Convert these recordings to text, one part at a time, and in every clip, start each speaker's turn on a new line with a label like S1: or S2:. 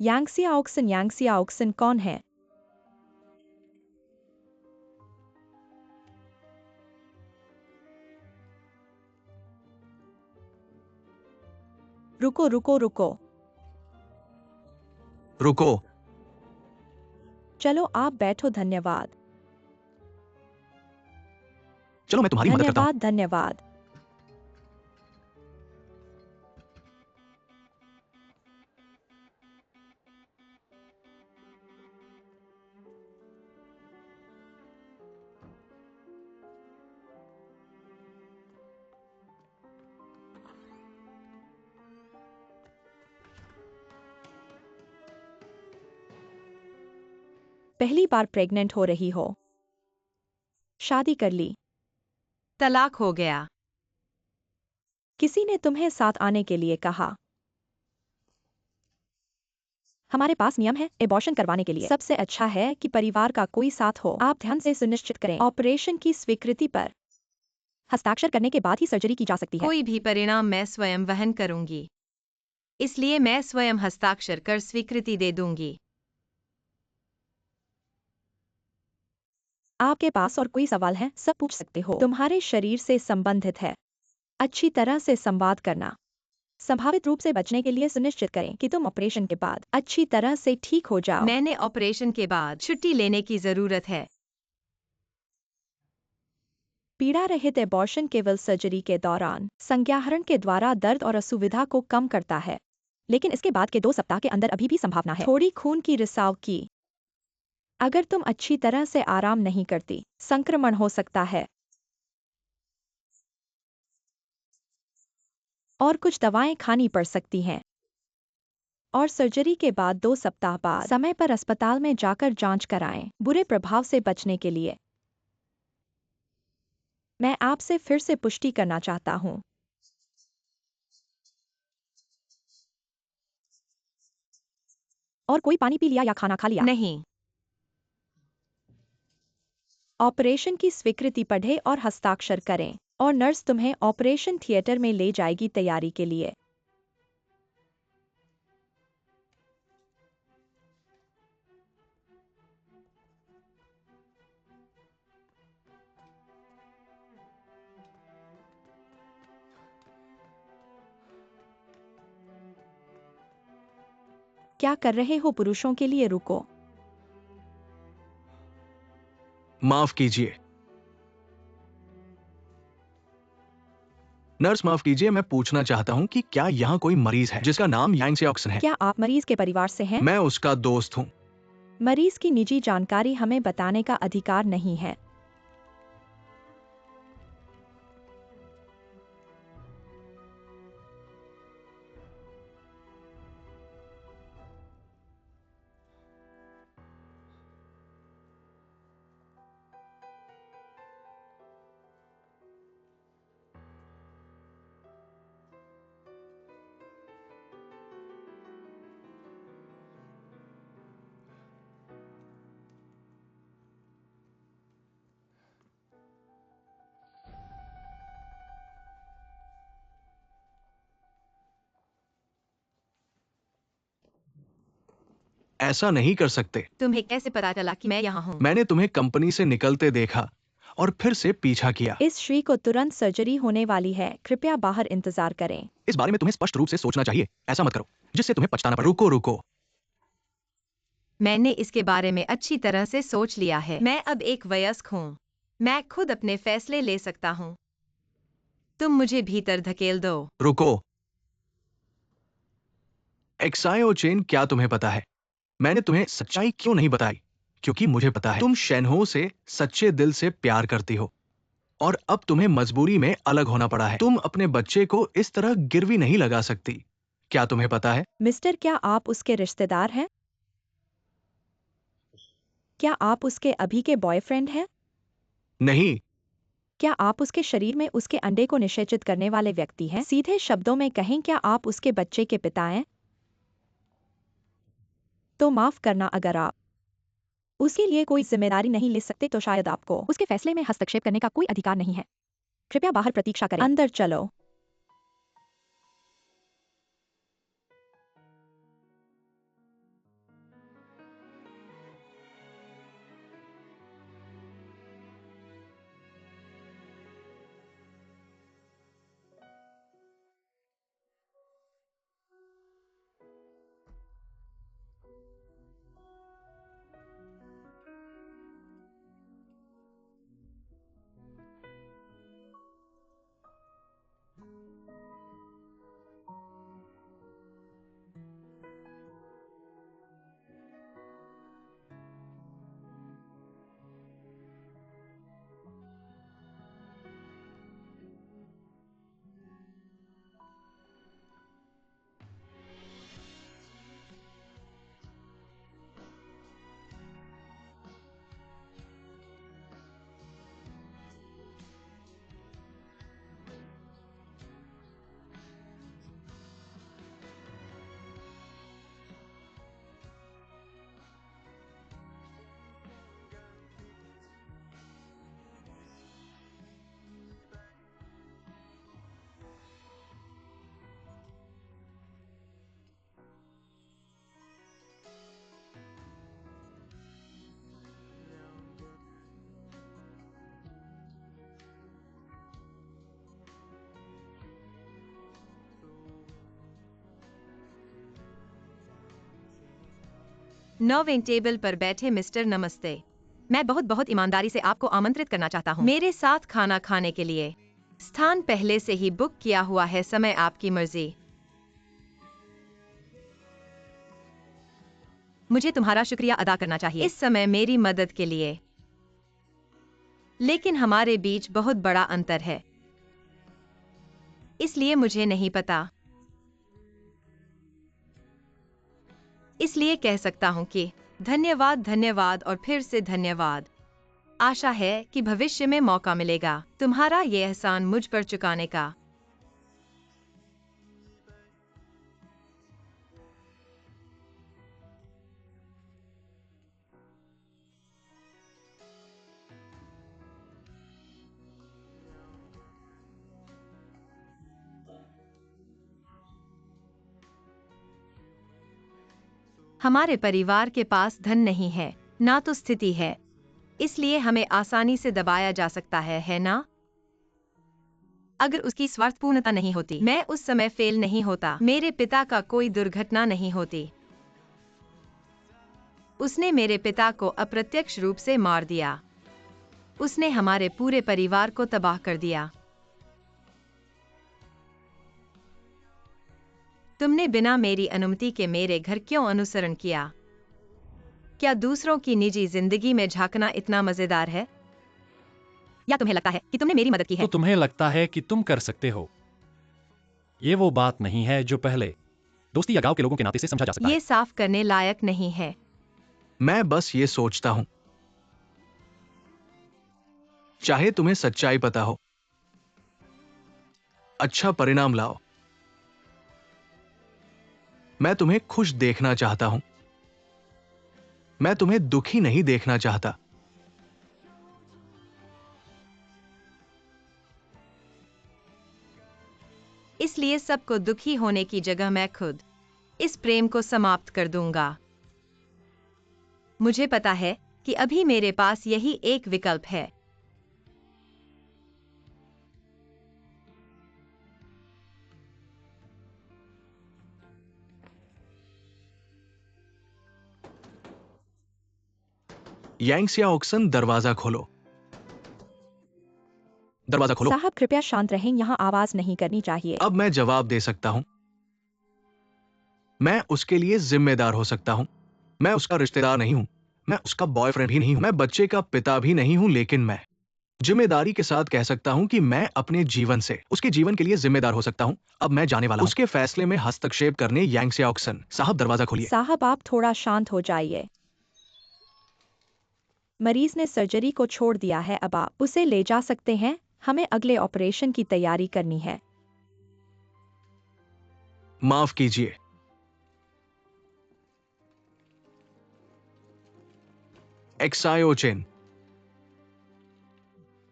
S1: यांगसियाओक्सन कौन है? रुको रुको रुको।
S2: रुको।
S1: चलो आप बैठो। धन्यवाद।
S2: चलो मैं तुम्हारी मदद करता हूँ।
S1: धन्यवाद धन्यवाद। पहली बार प्रेग्नेंट हो रही हो? शादी कर ली?
S3: तलाक हो गया।
S1: किसी ने तुम्हें साथ आने के लिए कहा? हमारे पास नियम है एबॉर्शन करवाने के लिए। सबसे अच्छा है कि परिवार का कोई साथ हो। आप ध्यान से सुनिश्चित करें ऑपरेशन की स्वीकृति पर हस्ताक्षर करने के बाद ही सर्जरी की जा सकती है।
S3: कोई भी परिणाम मैं स्वयं वहन करूंगी, इसलिए मैं स्वयं हस्ताक्षर कर स्वीकृति दे दूंगी।
S1: आपके पास और कोई सवाल है? सब पूछ सकते हो। तुम्हारे शरीर से संबंधित है। अच्छी तरह से संवाद करना। संभावित रूप से बचने के लिए सुनिश्चित करें कि तुम ऑपरेशन के बाद अच्छी तरह से ठीक हो जाओ।
S3: मैंने ऑपरेशन के बाद छुट्टी लेने की जरूरत है।
S1: पीड़ा रहित एबॉर्शन केवल सर्जरी के दौरान संज्ञाहरण के द्वारा दर्द और असुविधा को कम करता है, लेकिन इसके बाद के 2 सप्ताह के अंदर अभी भी संभावना है थोड़ी खून की रिसाव की। अगर तुम अच्छी तरह से आराम नहीं करती, संक्रमण हो सकता है। और कुछ दवाएं खानी पड़ सकती हैं। और सर्जरी के बाद 2 सप्ताह बाद समय पर अस्पताल में जाकर जांच कराएं, बुरे प्रभाव से बचने के लिए। मैं आपसे फिर से पुष्टि करना चाहता हूं। और कोई पानी पी लिया या खाना खा लिया?
S3: नहीं।
S1: ऑपरेशन की स्वीकृति पढ़ें और हस्ताक्षर करें, और नर्स तुम्हें ऑपरेशन थिएटर में ले जाएगी तैयारी के लिए। क्या कर रहे हो? पुरुषों के लिए रुको।
S2: माफ कीजिए नर्स, माफ कीजिए, मैं पूछना चाहता हूँ कि क्या यहाँ कोई मरीज है जिसका नाम यांगसियाओक्सन है?
S1: क्या आप मरीज के परिवार से हैं?
S2: मैं उसका दोस्त हूँ।
S1: मरीज की निजी जानकारी हमें बताने का अधिकार नहीं है।
S2: ऐसा नहीं कर सकते।
S3: तुम्हें कैसे पता चला कि मैं यहाँ हूँ?
S2: मैंने तुम्हें कंपनी से निकलते देखा और फिर से पीछा किया।
S1: इस श्री को तुरंत सर्जरी होने वाली है, कृपया बाहर इंतजार करें।
S2: इस बारे में तुम्हें स्पष्ट रूप से सोचना चाहिए। ऐसा मत करो जिससे तुम्हें पछताना पड़े। रुको रुको।
S3: मैंने इसके बारे में अच्छी तरह से सोच लिया है। मैं अब एक वयस्क हूँ। मैं खुद अपने फैसले ले सकता हूँ। तुम मुझे भीतर धकेल दो।
S2: रुको। एक्सायोचेन, क्या तुम्हें पता है मैंने तुम्हें सच्चाई क्यों नहीं बताई? क्योंकि मुझे पता है तुम शेनहो से सच्चे दिल से प्यार करती हो और अब तुम्हें मजबूरी में अलग होना पड़ा है। तुम अपने बच्चे को इस तरह गिरवी नहीं लगा सकती। क्या तुम्हें पता है?
S1: मिस्टर, क्या आप उसके रिश्तेदार हैं? क्या आप उसके अभी के बॉयफ्रेंड हैं?
S2: नहीं।
S1: क्या आप उसके शरीर में उसके अंडे को निषेचित करने वाले व्यक्ति हैं? सीधे शब्दों में कहें, क्या आप उसके बच्चे के पिता हैं? तो माफ करना, अगर आप उसके लिए कोई जिम्मेदारी नहीं ले सकते तो शायद आपको उसके फैसले में हस्तक्षेप करने का कोई अधिकार नहीं है। कृपया बाहर प्रतीक्षा करें। अंदर चलो।
S3: 9वें टेबल पर बैठे मिस्टर नमस्ते। मैं बहुत बहुत ईमानदारी से आपको आमंत्रित करना चाहता हूँ मेरे साथ खाना खाने के लिए। स्थान पहले से ही बुक किया हुआ है, समय आपकी मर्जी। मुझे तुम्हारा शुक्रिया अदा करना चाहिए इस समय मेरी मदद के लिए, लेकिन हमारे बीच बहुत बड़ा अंतर है, इसलिए मुझे नहीं पता। इसलिए कह सकता हूं कि धन्यवाद, धन्यवाद और फिर से धन्यवाद। आशा है कि भविष्य में मौका मिलेगा तुम्हारा ये एहसान मुझ पर चुकाने का। हमारे परिवार के पास धन नहीं है, ना तो स्थिति है, इसलिए हमें आसानी से दबाया जा सकता है ना? अगर उसकी स्वार्थपूर्णता नहीं होती, मैं उस समय फेल नहीं होता, मेरे पिता का कोई दुर्घटना नहीं होती। उसने मेरे पिता को अप्रत्यक्ष रूप से मार दिया। उसने हमारे पूरे परिवार को तबाह कर दिया। तुमने बिना मेरी अनुमति के मेरे घर क्यों अनुसरण किया? क्या दूसरों की निजी जिंदगी में झांकना इतना मजेदार है? या तुम्हें लगता है कि तुमने मेरी मदद की है?
S4: तो तुम्हें लगता है कि तुम कर सकते हो। ये वो बात नहीं है जो पहले दोस्ती या गांव के लोगों के नाते से समझा जा सकता है।
S3: ये साफ करने लायक नहीं है।
S2: मैं बस ये सोचता हूं, चाहे तुम्हें सच्चाई पता हो, अच्छा परिणाम लाओ। मैं तुम्हें खुश देखना चाहता हूं, मैं तुम्हें दुखी नहीं देखना चाहता।
S3: इसलिए सबको दुखी होने की जगह मैं खुद इस प्रेम को समाप्त कर दूंगा। मुझे पता है कि अभी मेरे पास यही एक विकल्प है।
S2: यांगसिया ऑक्सन, दरवाजा खोलो। दरवाजा खोलो।
S1: साहब कृपया शांत रहें, यहाँ आवाज नहीं करनी चाहिए।
S2: अब मैं जवाब दे सकता हूं। मैं उसके लिए जिम्मेदार हो सकता हूं। मैं उसका रिश्तेदार नहीं हूं, मैं उसका बॉयफ्रेंड भी नहीं हूं, मैं बच्चे का पिता भी नहीं हूं, लेकिन मैं जिम्मेदारी के साथ कह सकता हूं कि मैं अपने जीवन से उसके जीवन के लिए जिम्मेदार हो सकता हूं। अब मैं जाने वाला हूं। उसके फैसले में हस्तक्षेप करने यांगसिया ऑक्सन। साहब दरवाजा खोलिए।
S1: साहब आप थोड़ा शांत हो जाइए। मरीज ने सर्जरी को छोड़ दिया है, अब आप उसे ले जा सकते हैं। हमें अगले ऑपरेशन की तैयारी करनी है।
S2: माफ कीजिए। एक्सायोचेन।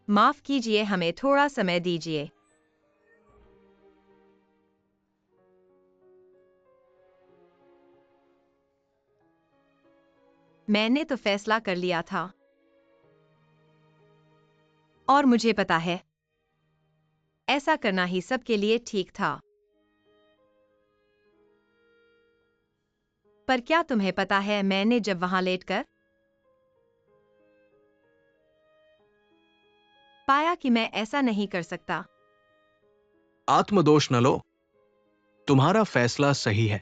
S3: माफ कीजिए, हमें थोड़ा समय दीजिए। मैंने तो फैसला कर लिया था और मुझे पता है ऐसा करना ही सबके लिए ठीक था। पर क्या तुम्हें पता है, मैंने जब वहां लेटकर पाया कि मैं ऐसा नहीं कर सकता।
S2: आत्मदोष न लो, तुम्हारा फैसला सही है।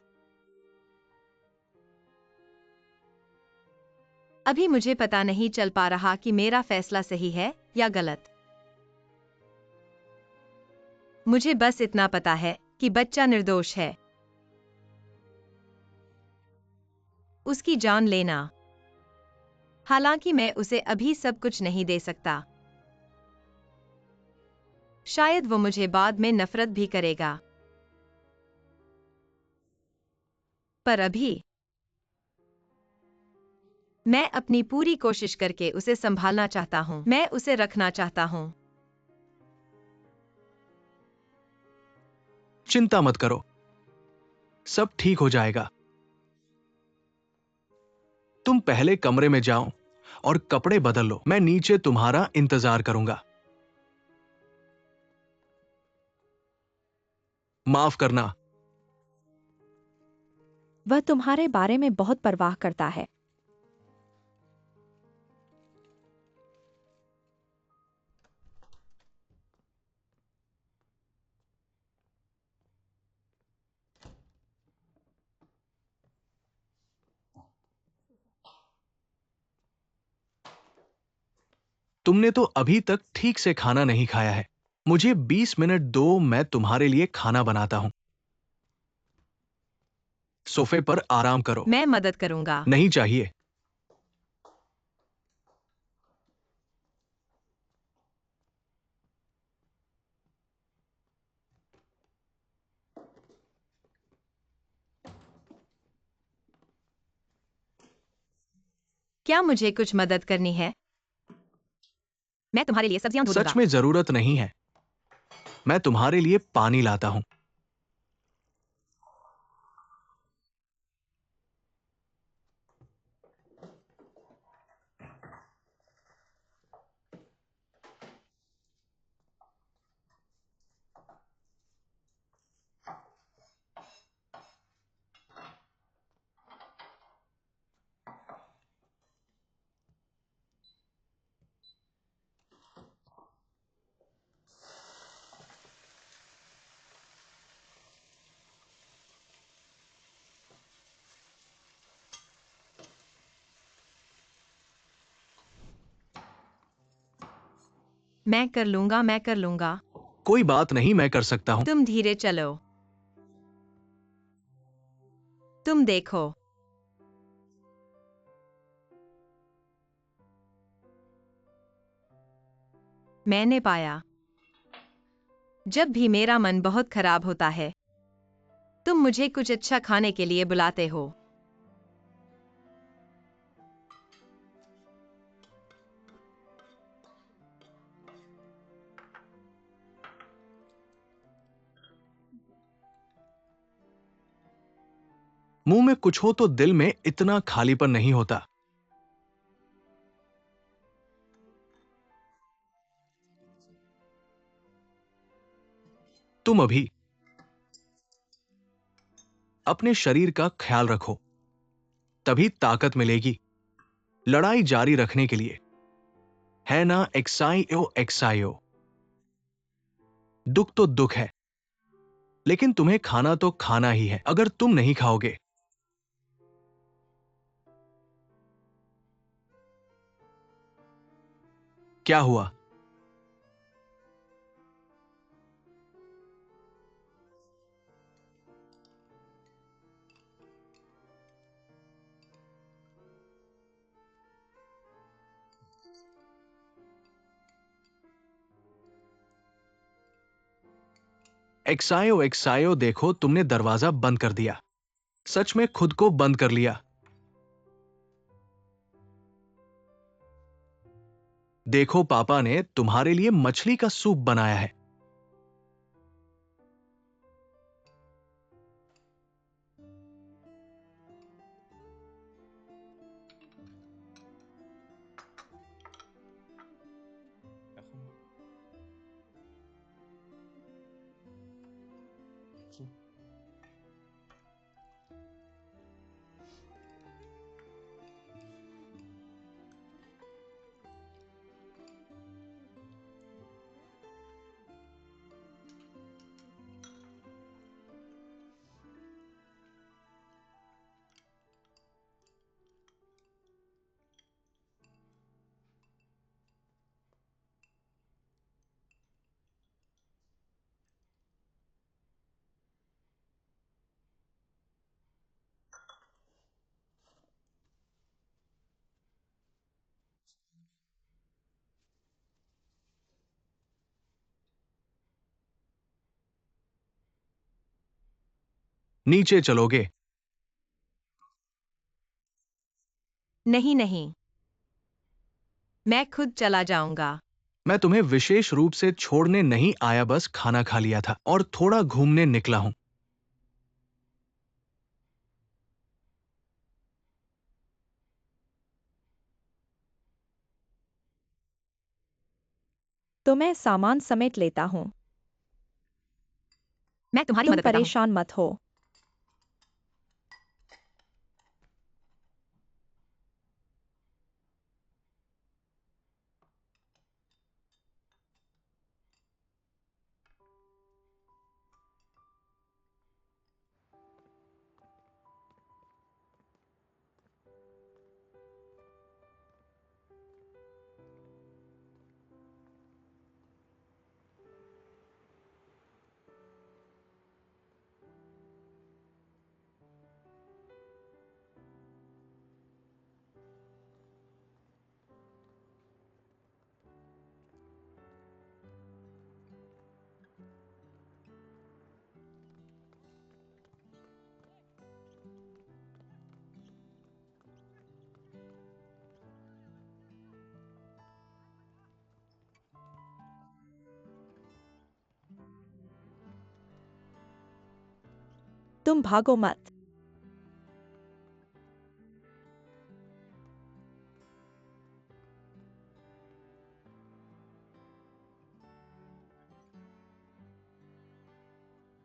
S3: अभी मुझे पता नहीं चल पा रहा कि मेरा फैसला सही है या गलत। मुझे बस इतना पता है कि बच्चा निर्दोष है। उसकी जान लेना, हालांकि मैं उसे अभी सब कुछ नहीं दे सकता। शायद वो मुझे बाद में नफरत भी करेगा, पर अभी मैं अपनी पूरी कोशिश करके उसे संभालना चाहता हूं। मैं उसे रखना चाहता हूं।
S2: चिंता मत करो, सब ठीक हो जाएगा। तुम पहले कमरे में जाओ और कपड़े बदल लो। मैं नीचे तुम्हारा इंतजार करूंगा। माफ करना।
S1: वह तुम्हारे बारे में बहुत परवाह करता है।
S2: तुमने तो अभी तक ठीक से खाना नहीं खाया है। मुझे 20 मिनट दो, मैं तुम्हारे लिए खाना बनाता हूं। सोफे पर आराम करो।
S3: मैं मदद करूंगा।
S2: नहीं चाहिए।
S3: क्या मुझे कुछ मदद करनी है? मैं तुम्हारे लिए सब्जियां धो दूंगा।
S2: सच में जरूरत नहीं है। मैं तुम्हारे लिए पानी लाता हूं।
S3: मैं कर लूंगा, मैं कर लूंगा।
S2: कोई बात नहीं, मैं कर सकता हूं।
S3: तुम धीरे चलो। तुम देखो। मैंने पाया, जब भी मेरा मन बहुत खराब होता है, तुम मुझे कुछ अच्छा खाने के लिए बुलाते हो।
S2: मुंह में कुछ हो तो दिल में इतना खालीपन नहीं होता। तुम अभी अपने शरीर का ख्याल रखो, तभी ताकत मिलेगी लड़ाई जारी रखने के लिए। है ना? एक्साइओ एक्साइओ। दुख तो दुख है, लेकिन तुम्हें खाना तो खाना ही है। अगर तुम नहीं खाओगे, क्या हुआ? एक्साइओ एक्साइओ, देखो तुमने दरवाजा बंद कर दिया। सच में खुद को बंद कर लिया। देखो, पापा ने तुम्हारे लिए मछली का सूप बनाया है। नीचे चलोगे?
S3: नहीं नहीं, मैं खुद चला जाऊंगा।
S2: मैं तुम्हें विशेष रूप से छोड़ने नहीं आया, बस खाना खा लिया था और थोड़ा घूमने निकला हूं।
S1: तो मैं सामान समेट लेता हूँ।
S3: मैं तुम्हारी
S1: तुम
S3: मदद करता हूँ।
S1: परेशान मत हो। तुम भागो मत।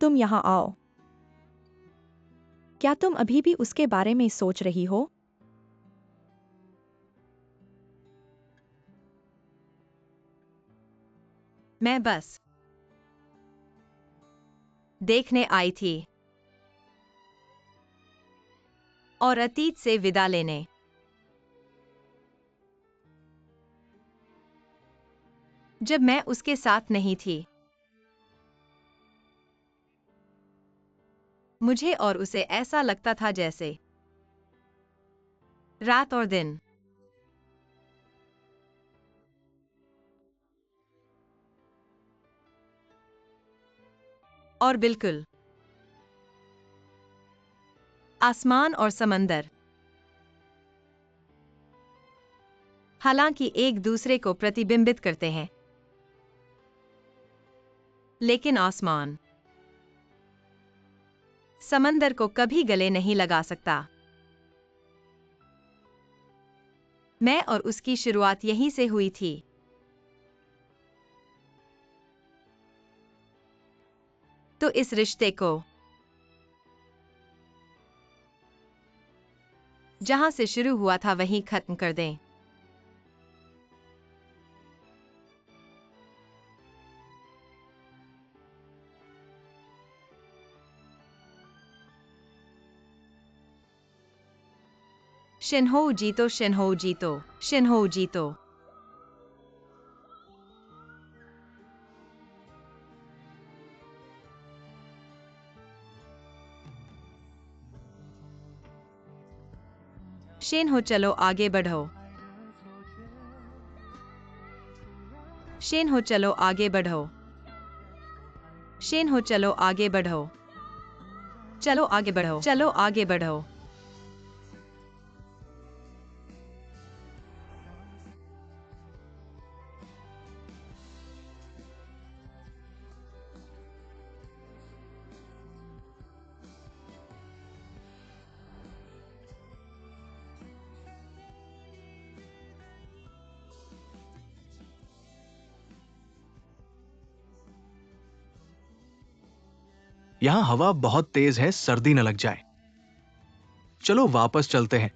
S1: तुम यहाँ आओ। क्या तुम अभी भी उसके बारे में सोच रही हो?
S3: मैं बस देखने आई थी और अतीत से विदा लेने। जब मैं उसके साथ नहीं थी, मुझे और उसे ऐसा लगता था जैसे रात और दिन। और बिल्कुल आसमान और समंदर, हालांकि एक दूसरे को प्रतिबिंबित करते हैं, लेकिन आसमान समंदर को कभी गले नहीं लगा सकता। मैं और उसकी शुरुआत यहीं से हुई थी। तो इस रिश्ते को जहां से शुरू हुआ था वहीं खत्म कर दें। शिन्हो जीतो, शिन्हो जीतो, शिन्हो जीतो। शिन्हो चलो आगे बढ़ो। शिन्हो चलो आगे बढ़ो। शिन्हो चलो आगे बढ़ो। चलो आगे बढ़ो, चलो आगे बढ़ो।
S2: यहाँ हवा बहुत तेज है, सर्दी न लग जाए। चलो वापस चलते हैं।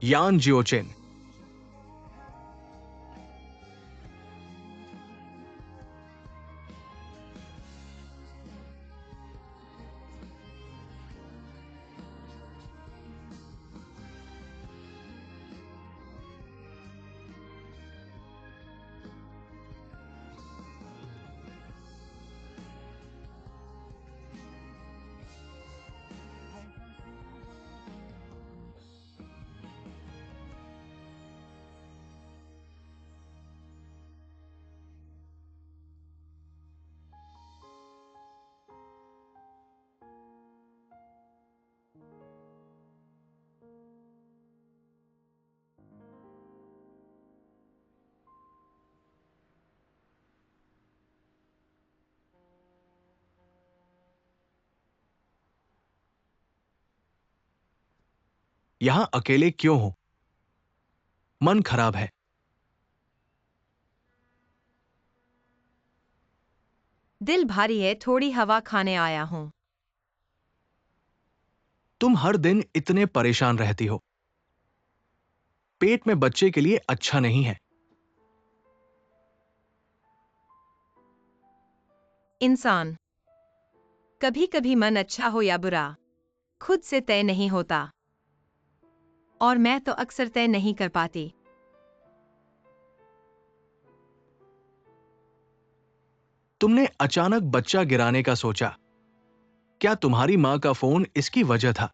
S2: यान जियोचेन। यहां अकेले क्यों हो? मन खराब है।
S3: दिल भारी है, थोड़ी हवा खाने आया हूं।
S2: तुम हर दिन इतने परेशान रहती हो। पेट में बच्चे के लिए अच्छा नहीं है।
S3: इंसान कभी कभी मन अच्छा हो या बुरा खुद से तय नहीं होता, और मैं तो अक्सर तय नहीं कर पाती।
S2: तुमने अचानक बच्चा गिराने का सोचा। क्या तुम्हारी मां का फोन इसकी वजह था?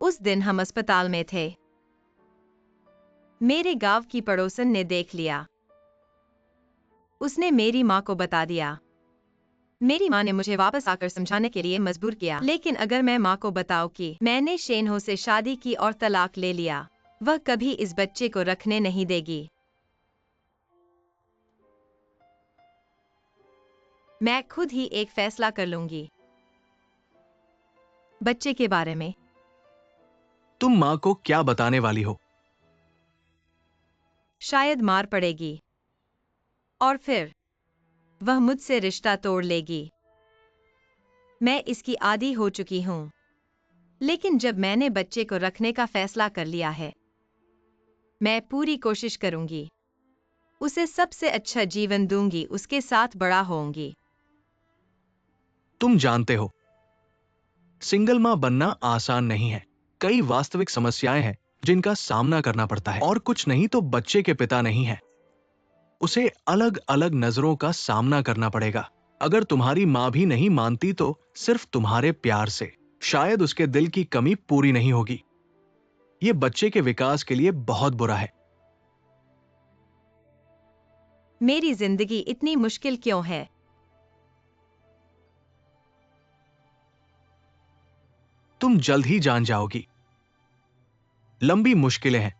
S3: उस दिन हम अस्पताल में थे। मेरे गांव की पड़ोसन ने देख लिया। उसने मेरी माँ को बता दिया। मेरी माँ ने मुझे वापस आकर समझाने के लिए मजबूर किया, लेकिन अगर मैं माँ को बताऊं कि मैंने शेनहो से शादी की और तलाक ले लिया, वह कभी इस बच्चे को रखने नहीं देगी। मैं खुद ही एक फैसला कर लूंगी। बच्चे के बारे में
S2: तुम माँ को क्या बताने वाली हो?
S3: शायद मार पड़ेगी और फिर वह मुझसे रिश्ता तोड़ लेगी। मैं इसकी आदी हो चुकी हूं। लेकिन जब मैंने बच्चे को रखने का फैसला कर लिया है, मैं पूरी कोशिश करूंगी। उसे सबसे अच्छा जीवन दूंगी, उसके साथ बड़ा होऊंगी।
S2: तुम जानते हो, सिंगल माँ बनना आसान नहीं है। कई वास्तविक समस्याएं हैं जिनका सामना करना पड़ता है, और कुछ नहीं तो बच्चे के पिता नहीं है। उसे अलग अलग नजरों का सामना करना पड़ेगा। अगर तुम्हारी माँ भी नहीं मानती तो सिर्फ तुम्हारे प्यार से शायद उसके दिल की कमी पूरी नहीं होगी। ये बच्चे के विकास के लिए बहुत बुरा है।
S3: मेरी जिंदगी इतनी मुश्किल क्यों है?
S2: तुम जल्द ही जान जाओगी। लंबी मुश्किलें हैं,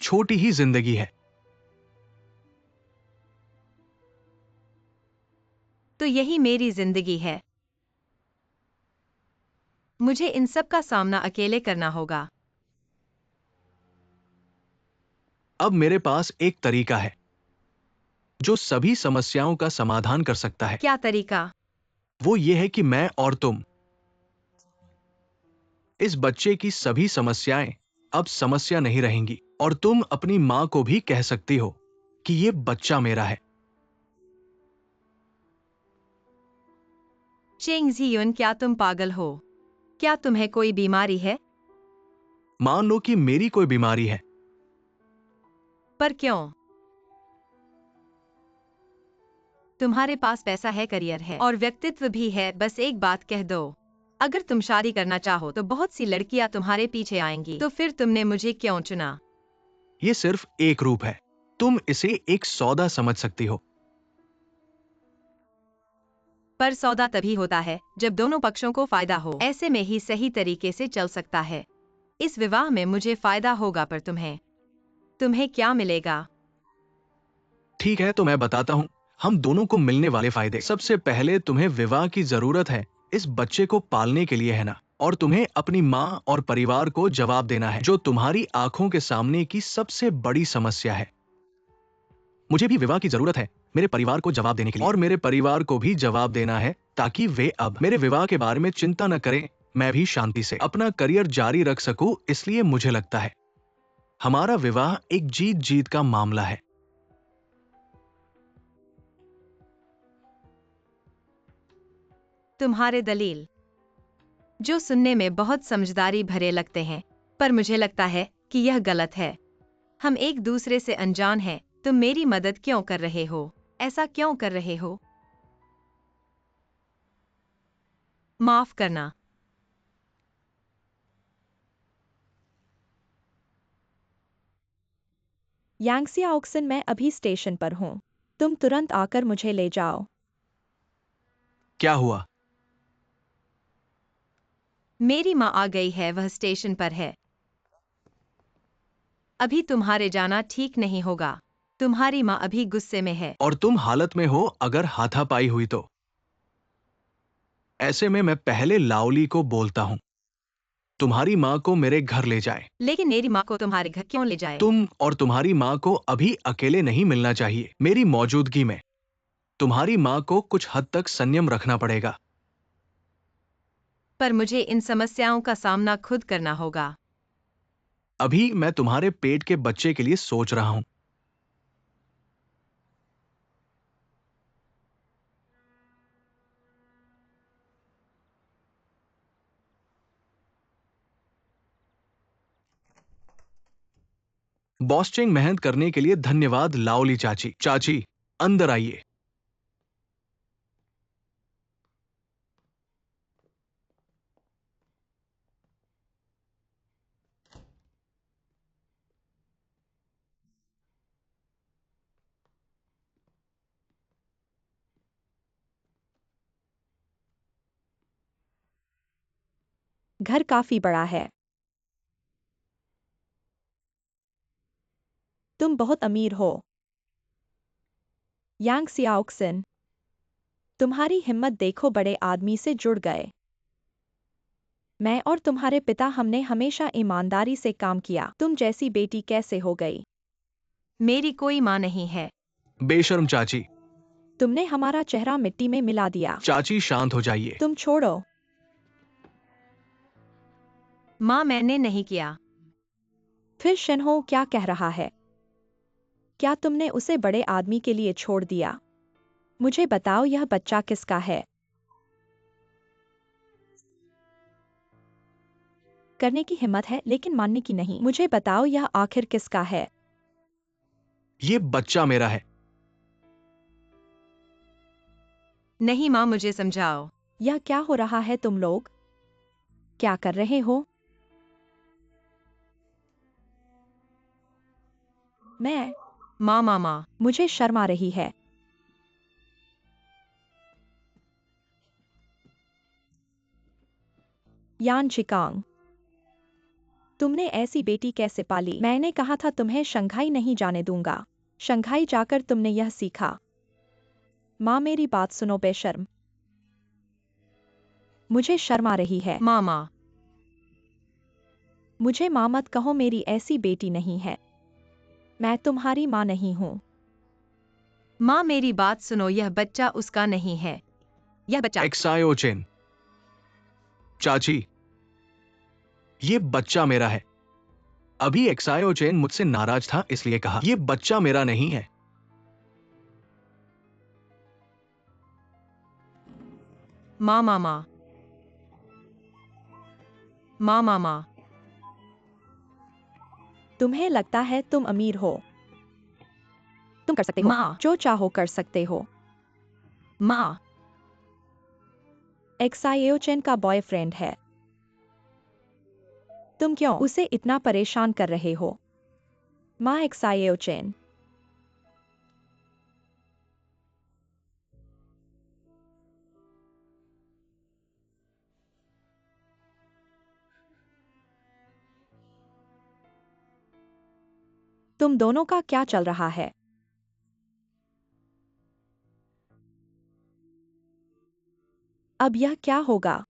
S2: छोटी ही जिंदगी है।
S3: तो यही मेरी जिंदगी है। मुझे इन सब का सामना अकेले करना होगा।
S2: अब मेरे पास एक तरीका है जो सभी समस्याओं का समाधान कर सकता है।
S3: क्या तरीका?
S2: वो ये है कि मैं और तुम, इस बच्चे की सभी समस्याएं अब समस्या नहीं रहेंगी, और तुम अपनी मां को भी कह सकती हो कि ये बच्चा मेरा है।
S3: चेंग जियुन, क्या तुम पागल हो? क्या तुम्हें कोई बीमारी है?
S2: मान लो कि मेरी कोई बीमारी है।
S3: पर क्यों? तुम्हारे पास पैसा है, करियर है और व्यक्तित्व भी है। बस एक बात कह दो, अगर तुम शादी करना चाहो तो बहुत सी लड़कियां तुम्हारे पीछे आएंगी। तो फिर तुमने मुझे क्यों चुना?
S2: ये सिर्फ एक रूप है। तुम इसे एक सौदा समझ सकती हो।
S3: पर सौदा तभी होता है जब दोनों पक्षों को फायदा हो। ऐसे में ही सही तरीके से चल सकता है। इस विवाह में मुझे फायदा होगा, पर तुम्हें क्या मिलेगा?
S2: ठीक है, तो मैं बताता हूं हम दोनों को मिलने वाले फायदे। सबसे पहले तुम्हें विवाह की जरूरत है इस बच्चे को पालने के लिए, है ना? और तुम्हें अपनी माँ और परिवार को जवाब देना है, जो तुम्हारी आंखों के सामने की सबसे बड़ी समस्या है। मुझे भी विवाह की जरूरत है मेरे परिवार को जवाब देने के लिए, और मेरे परिवार को भी जवाब देना है ताकि वे अब मेरे विवाह के बारे में चिंता न करें। मैं भी शांति से अपना करियर जारी रख सकूं। इसलिए मुझे लगता है हमारा विवाह एक जीत जीत का मामला है।
S3: तुम्हारे दलील, जो सुनने में बहुत समझदारी भरे लगते हैं, पर मुझे लगता है कि यह गलत है। हम एक दूसरे से अनजान हैं। तुम मेरी मदद क्यों कर रहे हो? ऐसा क्यों कर रहे हो? माफ करना।
S1: यांगसिया ऑक्सन, मैं अभी स्टेशन पर हूँ। तुम तुरंत आकर मुझे ले जाओ।
S2: क्या हुआ?
S3: मेरी माँ आ गई है, वह स्टेशन पर है। अभी तुम्हारे जाना ठीक नहीं होगा। तुम्हारी माँ अभी गुस्से में है।
S2: और तुम हालत में हो अगर हाथापाई हुई तो। ऐसे में मैं पहले लाओली को बोलता हूं तुम्हारी माँ को मेरे घर ले जाए।
S3: लेकिन मेरी माँ को तुम्हारे घर क्यों ले जाए?
S2: तुम और तुम्हारी माँ को अभी अकेले नहीं मिलना चाहिए। मेरी मौजूदगी में तुम्हारी माँ को कुछ हद तक संयम रखना पड़ेगा।
S3: पर मुझे इन समस्याओं का सामना खुद करना होगा।
S2: अभी मैं तुम्हारे पेट के बच्चे के लिए सोच रहा हूं। बॉस्चिंग मेहनत करने के लिए धन्यवाद लाओली चाची। चाची, अंदर आइए।
S1: घर काफी बड़ा है। तुम बहुत अमीर हो। यांग सियाओक्सिन, तुम्हारी हिम्मत देखो, बड़े आदमी से जुड़ गए। मैं और तुम्हारे पिता हमने हमेशा ईमानदारी से काम किया। तुम जैसी बेटी कैसे हो गई?
S3: मेरी कोई माँ नहीं है।
S2: बेशर्म चाची।
S1: तुमने हमारा चेहरा मिट्टी में मिला दिया।
S2: चाची शांत हो जाइए।
S1: तुम छोड़ो।
S3: माँ, मैंने नहीं किया।
S1: फिर शिन्हो क्या कह रहा है? क्या तुमने उसे बड़े आदमी के लिए छोड़ दिया? मुझे बताओ, यह बच्चा किसका है? करने की हिम्मत है लेकिन मानने की नहीं। मुझे बताओ, यह आखिर किसका है?
S2: ये बच्चा मेरा है।
S3: नहीं माँ, मुझे समझाओ।
S1: यह क्या हो रहा है? तुम लोग क्या कर रहे हो? मैं
S3: माँ माँ माँ,
S1: मुझे शर्म आ रही है। यान चिकांग, तुमने ऐसी बेटी कैसे पाली? मैंने कहा था तुम्हें शंघाई नहीं जाने दूंगा। शंघाई जाकर तुमने यह सीखा। माँ, मेरी बात सुनो बेशर्म। मुझे शर्म आ रही है।
S3: माँ माँ,
S1: मुझे माँ मत कहो, मेरी ऐसी बेटी नहीं है। मैं तुम्हारी माँ नहीं हूँ।
S3: माँ मेरी बात सुनो, यह बच्चा उसका नहीं है। यह बच्चा
S2: एक्सायोचेन। चाची, ये बच्चा मेरा है। अभी एक्सायोचेन मुझसे नाराज था इसलिए कहा ये बच्चा मेरा नहीं है।
S3: माँ माँ माँ, माँ माँ माँ,
S1: तुम्हें लगता है तुम अमीर हो? तुम कर सकते हो
S3: माँ
S1: जो चाहो, कर सकते हो।
S3: माँ,
S1: एक्सायोचेन का बॉयफ्रेंड है। तुम क्यों उसे इतना परेशान कर रहे हो? माँ एक्सायोचेन, तुम दोनों का क्या चल रहा है? अब यह क्या होगा?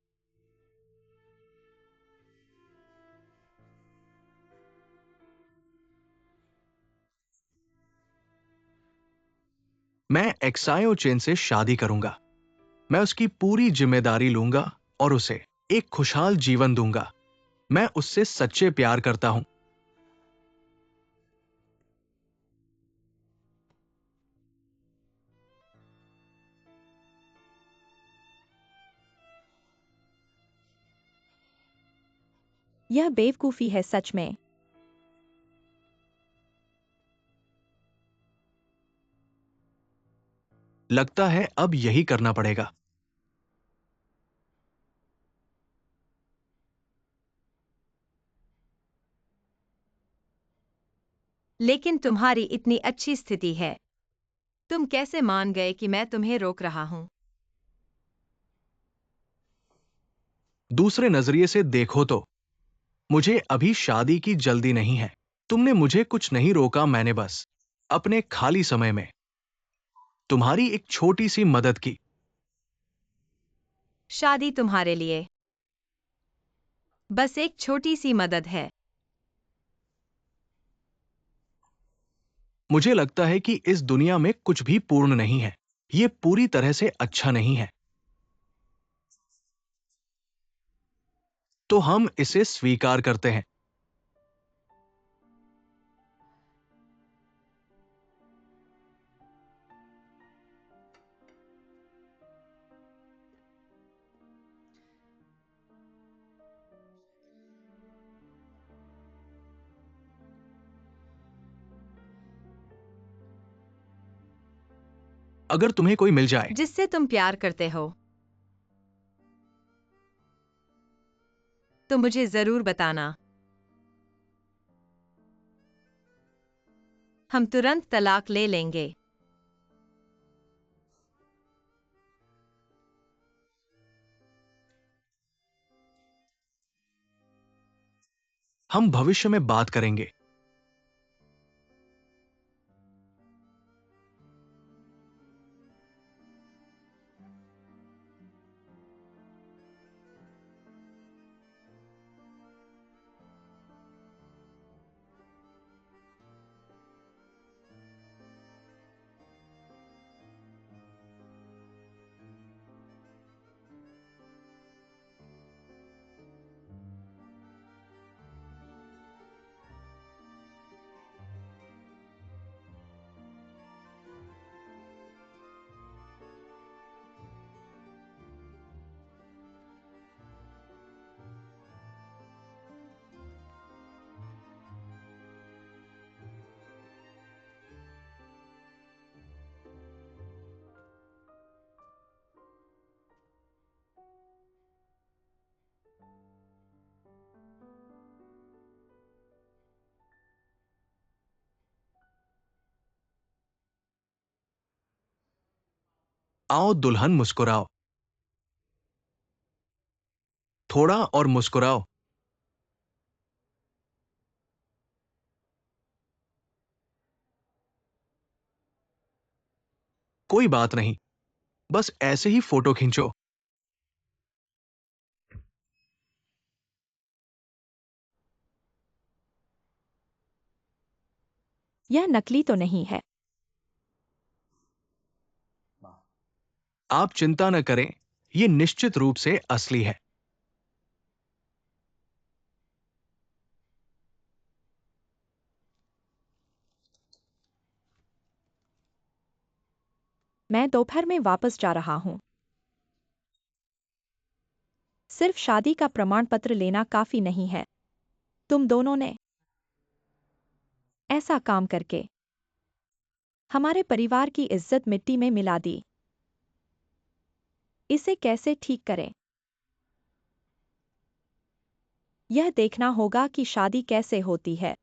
S2: मैं एक्सायोचेन से शादी करूंगा। मैं उसकी पूरी जिम्मेदारी लूंगा और उसे एक खुशहाल जीवन दूंगा। मैं उससे सच्चे प्यार करता हूं।
S1: यह बेवकूफी है सच में।
S2: लगता है अब यही करना पड़ेगा।
S3: लेकिन तुम्हारी इतनी अच्छी स्थिति है। तुम कैसे मान गए कि मैं तुम्हें रोक रहा हूँ?
S2: दूसरे नजरिए से देखो तो मुझे अभी शादी की जल्दी नहीं है। तुमने मुझे कुछ नहीं रोका, मैंने बस अपने खाली समय में तुम्हारी एक छोटी सी मदद की।
S3: शादी तुम्हारे लिए बस एक छोटी सी मदद है।
S2: मुझे लगता है कि इस दुनिया में कुछ भी पूर्ण नहीं है। ये पूरी तरह से अच्छा नहीं है, तो हम इसे स्वीकार करते हैं। अगर तुम्हें कोई मिल जाए
S3: जिससे तुम प्यार करते हो तो मुझे जरूर बताना। हम तुरंत तलाक ले लेंगे।
S2: हम भविष्य में बात करेंगे। आओ दुल्हन, मुस्कुराओ। थोड़ा और मुस्कुराओ। कोई बात नहीं, बस ऐसे ही फोटो खींचो।
S1: यह नकली तो नहीं है।
S2: आप चिंता न करें, यह निश्चित रूप से असली है।
S1: मैं दोपहर में वापस जा रहा हूं। सिर्फ शादी का प्रमाण पत्र लेना काफी नहीं है। तुम दोनों ने ऐसा काम करके हमारे परिवार की इज्जत मिट्टी में मिला दी। इसे कैसे ठीक करें? यह देखना होगा कि शादी कैसे होती है।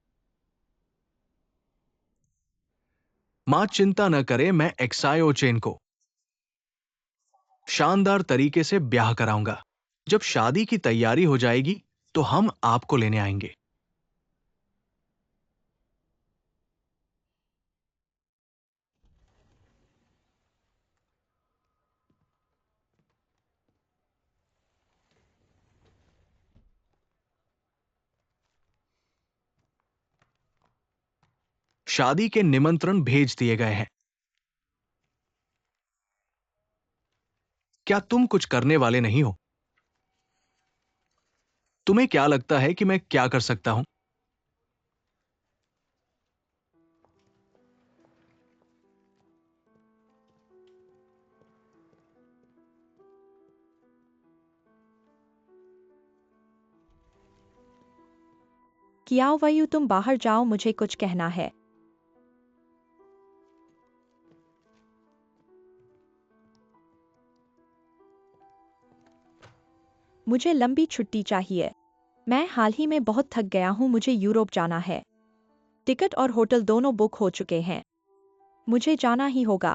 S2: मां चिंता न करें, मैं एक्सायो चेन को शानदार तरीके से ब्याह कराऊंगा। जब शादी की तैयारी हो जाएगी तो हम आपको लेने आएंगे। शादी के निमंत्रण भेज दिए गए हैं। क्या तुम कुछ करने वाले नहीं हो? तुम्हें क्या लगता है कि मैं क्या कर सकता हूं?
S1: कियाओ वयू, तुम बाहर जाओ, मुझे कुछ कहना है। मुझे लंबी छुट्टी चाहिए। मैं हाल ही में बहुत थक गया हूं, मुझे यूरोप जाना है। टिकट और होटल दोनों बुक हो चुके हैं। मुझे जाना ही होगा।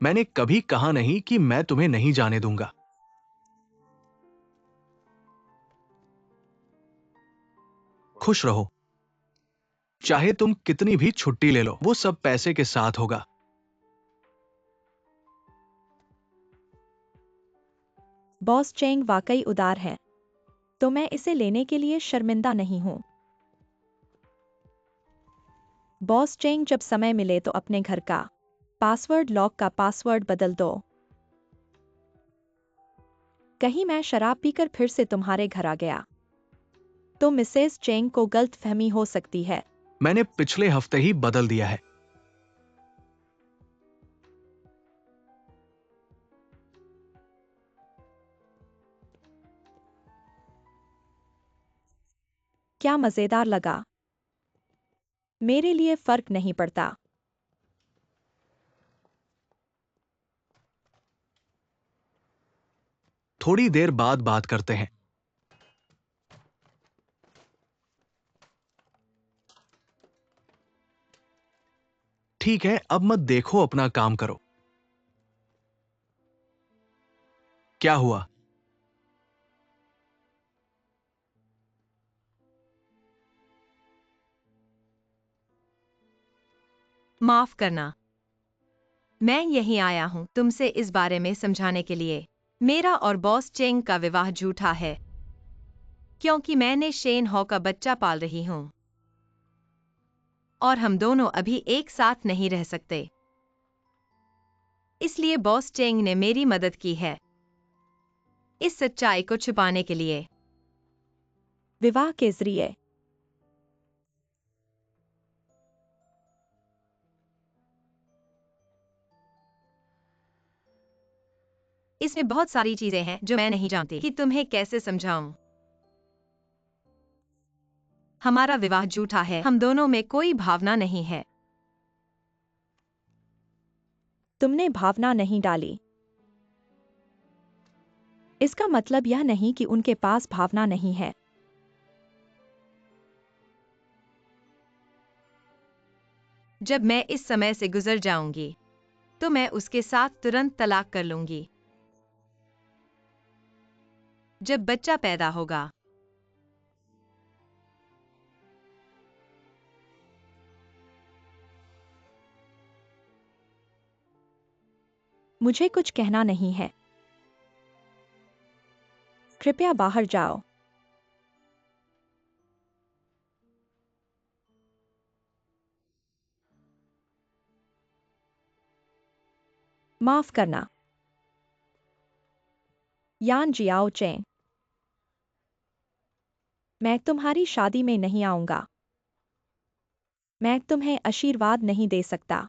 S2: मैंने कभी कहा नहीं कि मैं तुम्हें नहीं जाने दूंगा। खुश रहो। चाहे तुम कितनी भी छुट्टी ले लो, वो सब पैसे के साथ होगा।
S1: बॉस चेंग वाकई उदार है, तो मैं इसे लेने के लिए शर्मिंदा नहीं हूं। बॉस चेंग, जब समय मिले तो अपने घर का पासवर्ड लॉक का पासवर्ड बदल दो। कहीं मैं शराब पीकर फिर से तुम्हारे घर आ गया तो मिसेस चेंग को गलतफहमी हो सकती है।
S2: मैंने पिछले हफ्ते ही बदल दिया है।
S1: क्या मजेदार लगा। मेरे लिए फर्क नहीं पड़ता।
S2: थोड़ी देर बाद बात करते हैं। ठीक है, अब मत देखो, अपना काम करो। क्या हुआ?
S3: माफ करना, मैं यहीं आया हूं तुमसे इस बारे में समझाने के लिए। मेरा और बॉस चेंग का विवाह झूठा है, क्योंकि मैंने शेन हॉ का बच्चा पाल रही हूं और हम दोनों अभी एक साथ नहीं रह सकते। इसलिए बॉस चेंग ने मेरी मदद की है इस सच्चाई को छुपाने के लिए।
S1: विवाह के जरिए
S3: इसमें बहुत सारी चीजें हैं जो मैं नहीं जानती कि तुम्हें कैसे समझाऊं। हमारा विवाह झूठा है, हम दोनों में कोई भावना नहीं है।
S1: तुमने भावना नहीं डाली, इसका मतलब यह नहीं कि उनके पास भावना नहीं है।
S3: जब मैं इस समय से गुजर जाऊंगी तो मैं उसके साथ तुरंत तलाक कर लूंगी। जब बच्चा पैदा होगा
S1: मुझे कुछ कहना नहीं है, कृपया बाहर जाओ। माफ करना, यान जियाओ चेंग, मैं तुम्हारी शादी में नहीं आऊंगा। मैं तुम्हें आशीर्वाद नहीं दे सकता।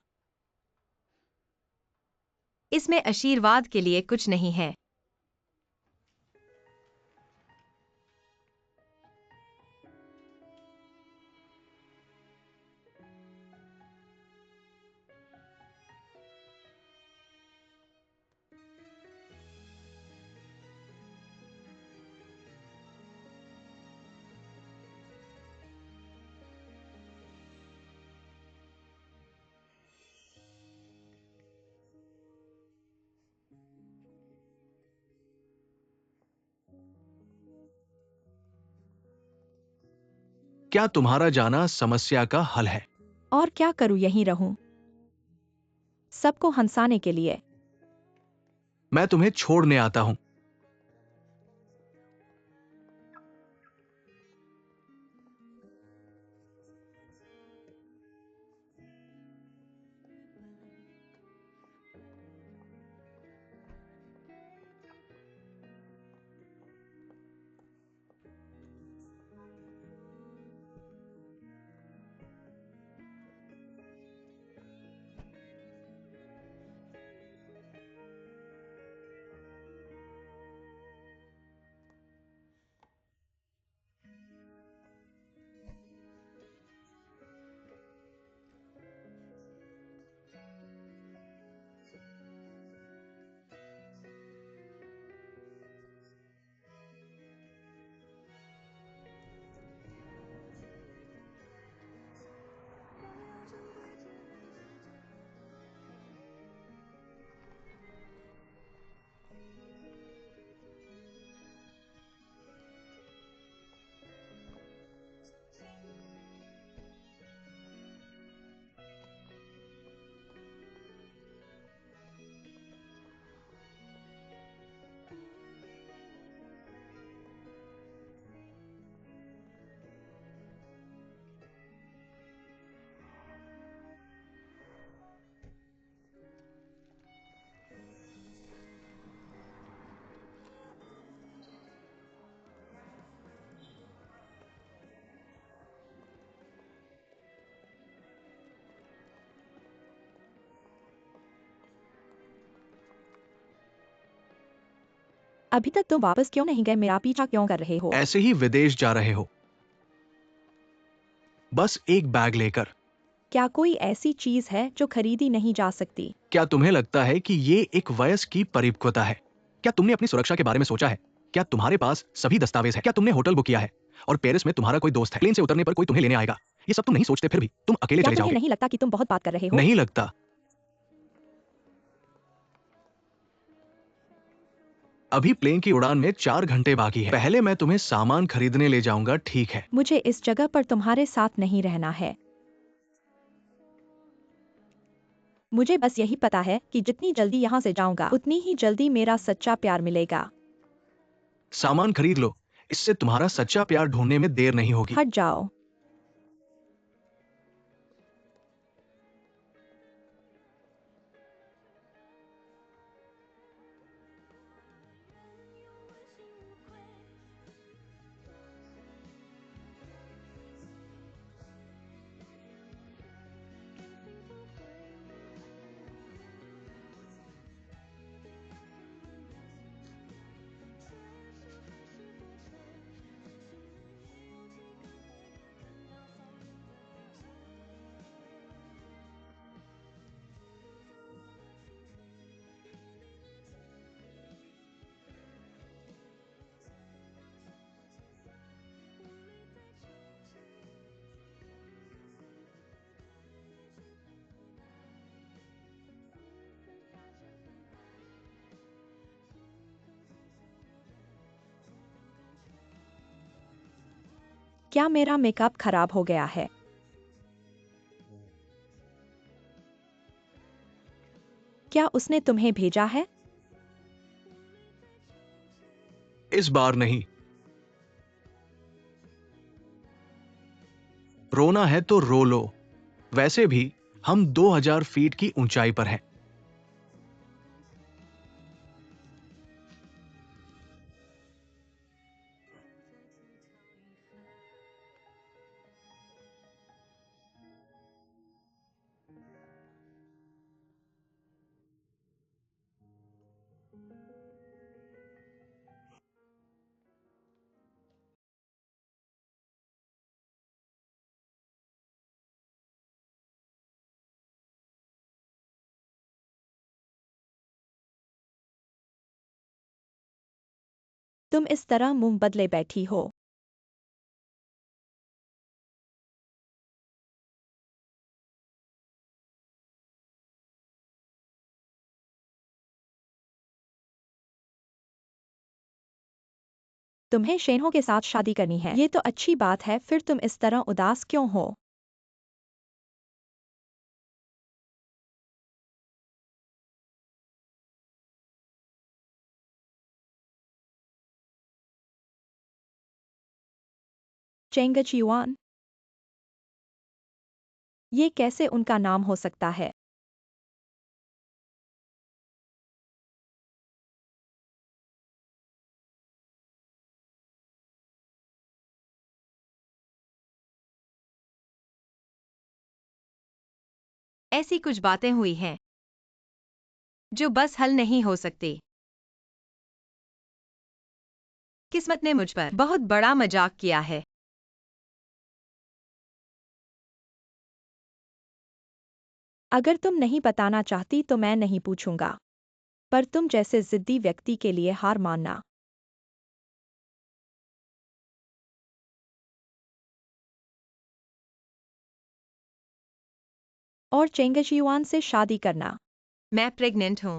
S3: इसमें आशीर्वाद के लिए कुछ नहीं है।
S2: क्या तुम्हारा जाना समस्या का हल है?
S1: और क्या करूं, यहीं रहूं सबको हंसाने के लिए?
S2: मैं तुम्हें छोड़ने आता हूं।
S1: अभी तक तुम वापस क्यों नहीं गए? मेरा पीछा क्यों कर रहे हो?
S2: ऐसे ही विदेश जा रहे हो, बस एक बैग लेकर।
S1: क्या कोई ऐसी चीज है जो खरीदी नहीं जा सकती?
S2: क्या तुम्हें लगता है कि ये एक वयस्क की परिपक्वता है? क्या तुमने अपनी सुरक्षा के बारे में सोचा है? क्या तुम्हारे पास सभी दस्तावेज है? क्या तुमने होटल बुक किया है? और पेरिस में तुम्हारा कोई दोस्त है? प्लेन से उतरने पर कोई तुम्हें लेने आएगा? ये सब तुम नहीं सोचते, फिर भी तुम अकेले
S1: क्या
S2: चले
S1: तुम्हें
S2: जाओगे।
S1: नहीं लगता कि तुम बहुत बात कर रहे हो?
S2: नहीं लगता। अभी प्लेन की उड़ान में 4 घंटे बाकी है। पहले मैं तुम्हें सामान खरीदने ले जाऊंगा, ठीक है?
S1: मुझे इस जगह पर तुम्हारे साथ नहीं रहना है। मुझे बस यही पता है कि जितनी जल्दी यहाँ से जाऊंगा उतनी ही जल्दी मेरा सच्चा प्यार मिलेगा।
S2: सामान खरीद लो, इससे तुम्हारा सच्चा प्यार ढूंढने में देर नहीं होगी।
S1: हट जाओ। क्या मेरा मेकअप खराब हो गया है? क्या उसने तुम्हें भेजा है?
S2: इस बार नहीं। रोना है तो रो लो। वैसे भी हम 2000 फीट की ऊंचाई पर हैं।
S1: तुम इस तरह मुंह बदले बैठी हो। तुम्हें शेनहो के साथ शादी करनी है, ये तो अच्छी बात है, फिर तुम इस तरह उदास क्यों हो? चेंगच युआन, ये कैसे उनका नाम हो सकता है?
S3: ऐसी कुछ बातें हुई हैं जो बस हल नहीं हो सकती। किस्मत ने मुझ पर बहुत बड़ा मजाक किया है।
S1: अगर तुम नहीं बताना चाहती तो मैं नहीं पूछूंगा, पर तुम जैसे जिद्दी व्यक्ति के लिए हार मानना। और चेंगच युआन से शादी करना।
S3: मैं प्रेग्नेंट हूँ।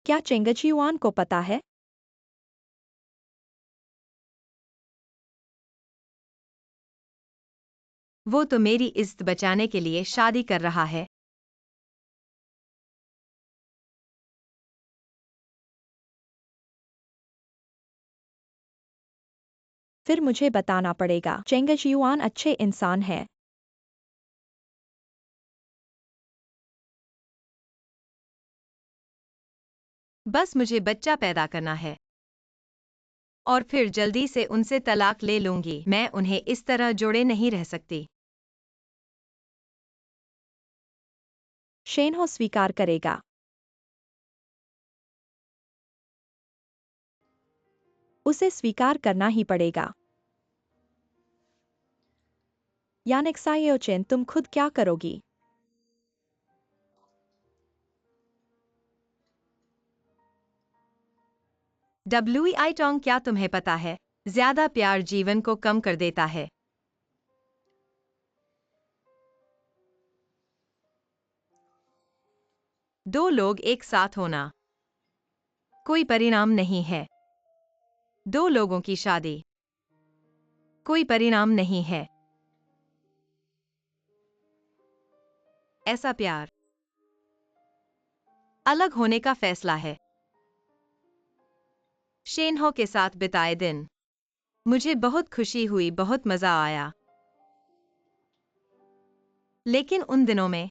S1: क्या चेंगच युआन को पता है?
S3: वो तो मेरी इज्जत बचाने के लिए शादी कर रहा है।
S1: फिर मुझे बताना पड़ेगा। चेंगच युआन अच्छे इंसान है।
S3: बस मुझे बच्चा पैदा करना है और फिर जल्दी से उनसे तलाक ले लूंगी। मैं उन्हें इस तरह जोड़े नहीं रह सकती।
S1: शेनहो स्वीकार करेगा। उसे स्वीकार करना ही पड़ेगा। यानिक सायोचिन, तुम खुद क्या करोगी?
S3: WI टोंग, क्या तुम्हें पता है, ज्यादा प्यार जीवन को कम कर देता है। दो लोग एक साथ होना कोई परिणाम नहीं है। दो लोगों की शादी कोई परिणाम नहीं है। ऐसा प्यार अलग होने का फैसला है। शेनहो के साथ बिताए दिन मुझे बहुत खुशी हुई, बहुत मजा आया। लेकिन उन दिनों में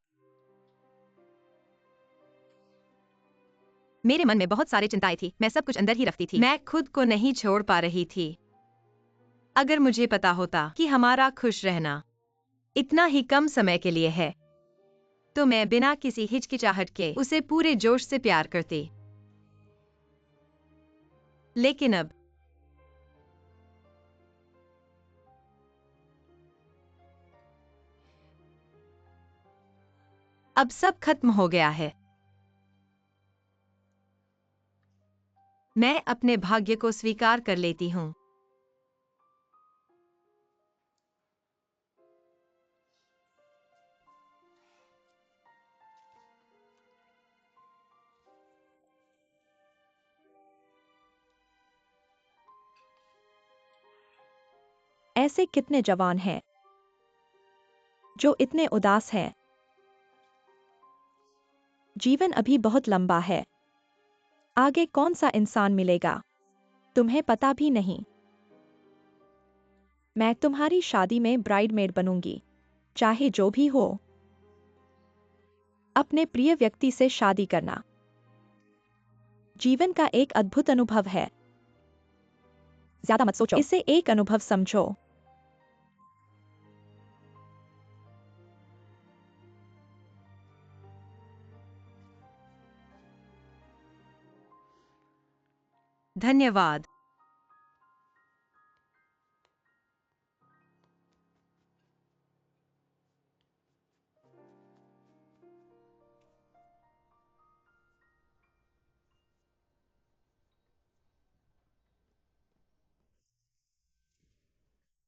S3: मेरे मन में बहुत सारी चिंताएं थी, मैं सब कुछ अंदर ही रखती थी, मैं खुद को नहीं छोड़ पा रही थी। अगर मुझे पता होता कि हमारा खुश रहना इतना ही कम समय के लिए है, तो मैं बिना किसी हिचकिचाहट के उसे पूरे जोश से प्यार करती। लेकिन अब सब खत्म हो गया है। मैं अपने भाग्य को स्वीकार कर लेती हूं।
S1: ऐसे कितने जवान हैं जो इतने उदास हैं। जीवन अभी बहुत लंबा है। आगे कौन सा इंसान मिलेगा तुम्हें पता भी नहीं। मैं तुम्हारी शादी में ब्राइडमेड बनूंगी, चाहे जो भी हो। अपने प्रिय व्यक्ति से शादी करना जीवन का एक अद्भुत अनुभव है। ज्यादा मत सोचो, इसे एक अनुभव समझो।
S3: धन्यवाद।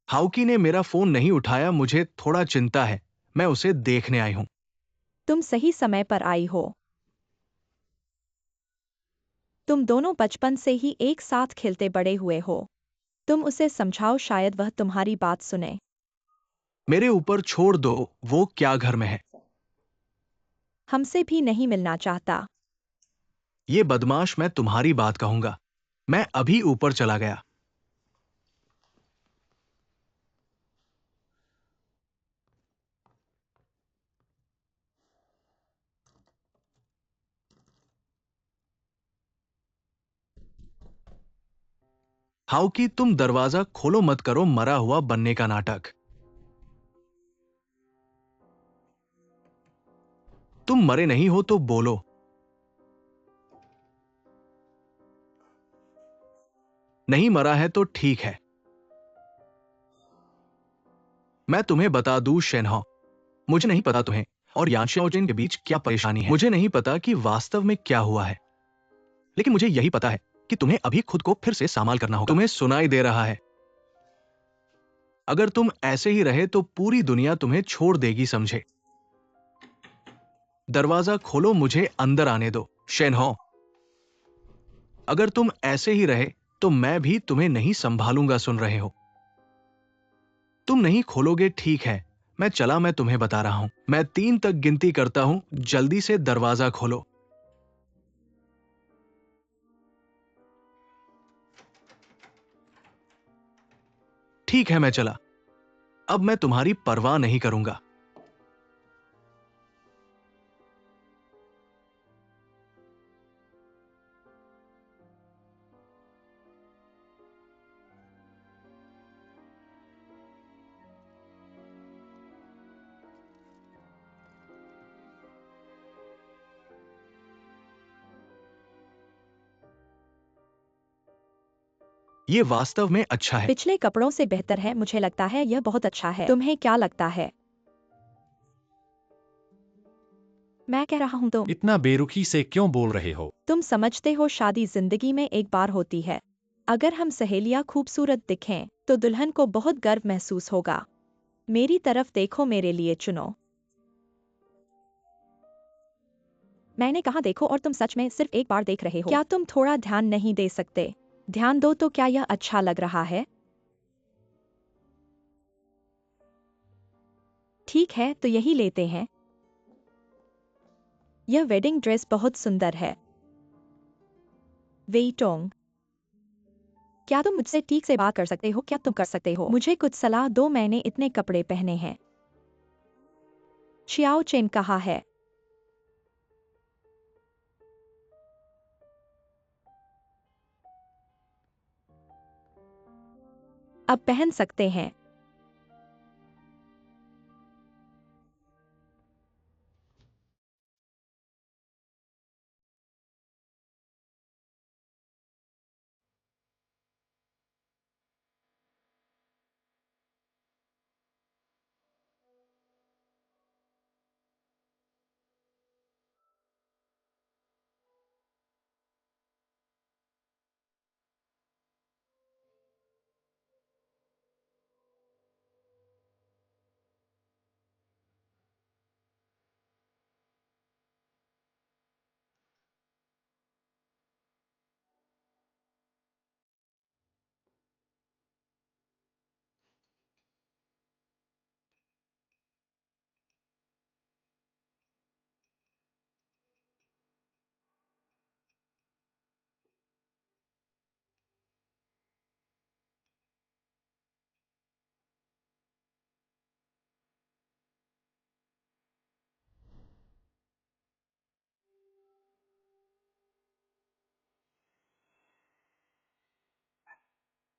S2: हाउकी ने मेरा फोन नहीं उठाया, मुझे थोड़ा चिंता है। मैं उसे देखने आई हूं।
S1: तुम सही समय पर आई हो। तुम दोनों बचपन से ही एक साथ खेलते बड़े हुए हो। तुम उसे समझाओ, शायद वह तुम्हारी बात सुने।
S2: मेरे ऊपर छोड़ दो, वो क्या घर में है?
S1: हमसे भी नहीं मिलना चाहता।
S2: ये बदमाश, मैं तुम्हारी बात कहूंगा। मैं अभी ऊपर चला गया। हाउकी, तुम दरवाजा खोलो मत करो मरा हुआ बनने का नाटक। तुम मरे नहीं हो तो बोलो। नहीं मरा है तो ठीक है। मैं तुम्हें बता दूं शेनहो, मुझे नहीं पता तुम्हें और यान शाओजिन के बीच क्या परेशानी है। मुझे नहीं पता कि वास्तव में क्या हुआ है, लेकिन मुझे यही पता है कि तुम्हें अभी खुद को फिर से संभाल करना होगा। तुम्हें सुनाई दे रहा है? अगर तुम ऐसे ही रहे तो पूरी दुनिया तुम्हें छोड़ देगी, समझे? दरवाजा खोलो, मुझे अंदर आने दो। शेनहो, अगर तुम ऐसे ही रहे तो मैं भी तुम्हें नहीं संभालूंगा, सुन रहे हो? तुम नहीं खोलोगे, ठीक है। मैं चला, मैं तुम्हें बता रहा हूं। मैं 3 तक गिनती करता हूं, जल्दी से दरवाजा खोलो। ठीक है, मैं चला। अब मैं तुम्हारी परवाह नहीं करूंगा। ये वास्तव में अच्छा है।
S1: पिछले कपड़ों से बेहतर है, मुझे लगता है यह बहुत अच्छा है। तुम्हें क्या लगता है? मैं कह रहा हूँ तुम
S4: इतना बेरुखी से क्यों बोल रहे हो?
S1: तुम समझते हो शादी जिंदगी में एक बार होती है। अगर हम सहेलियां खूबसूरत दिखें तो दुल्हन को बहुत गर्व महसूस होगा। मेरी तरफ देखो, मेरे लिए चुनो। मैंने कहा देखो, और तुम सच में सिर्फ एक बार देख रहे हो। क्या तुम थोड़ा ध्यान नहीं दे सकते? ध्यान दो तो क्या यह अच्छा लग रहा है? ठीक है, तो यही लेते हैं। यह वेडिंग ड्रेस बहुत सुंदर है। वेइटोंग, क्या तुम मुझसे ठीक से बात कर सकते हो? क्या तुम कर सकते हो? मुझे कुछ सलाह दो, मैंने इतने कपड़े पहने हैं। छियाओ चेन कहा है। अब पहन सकते हैं।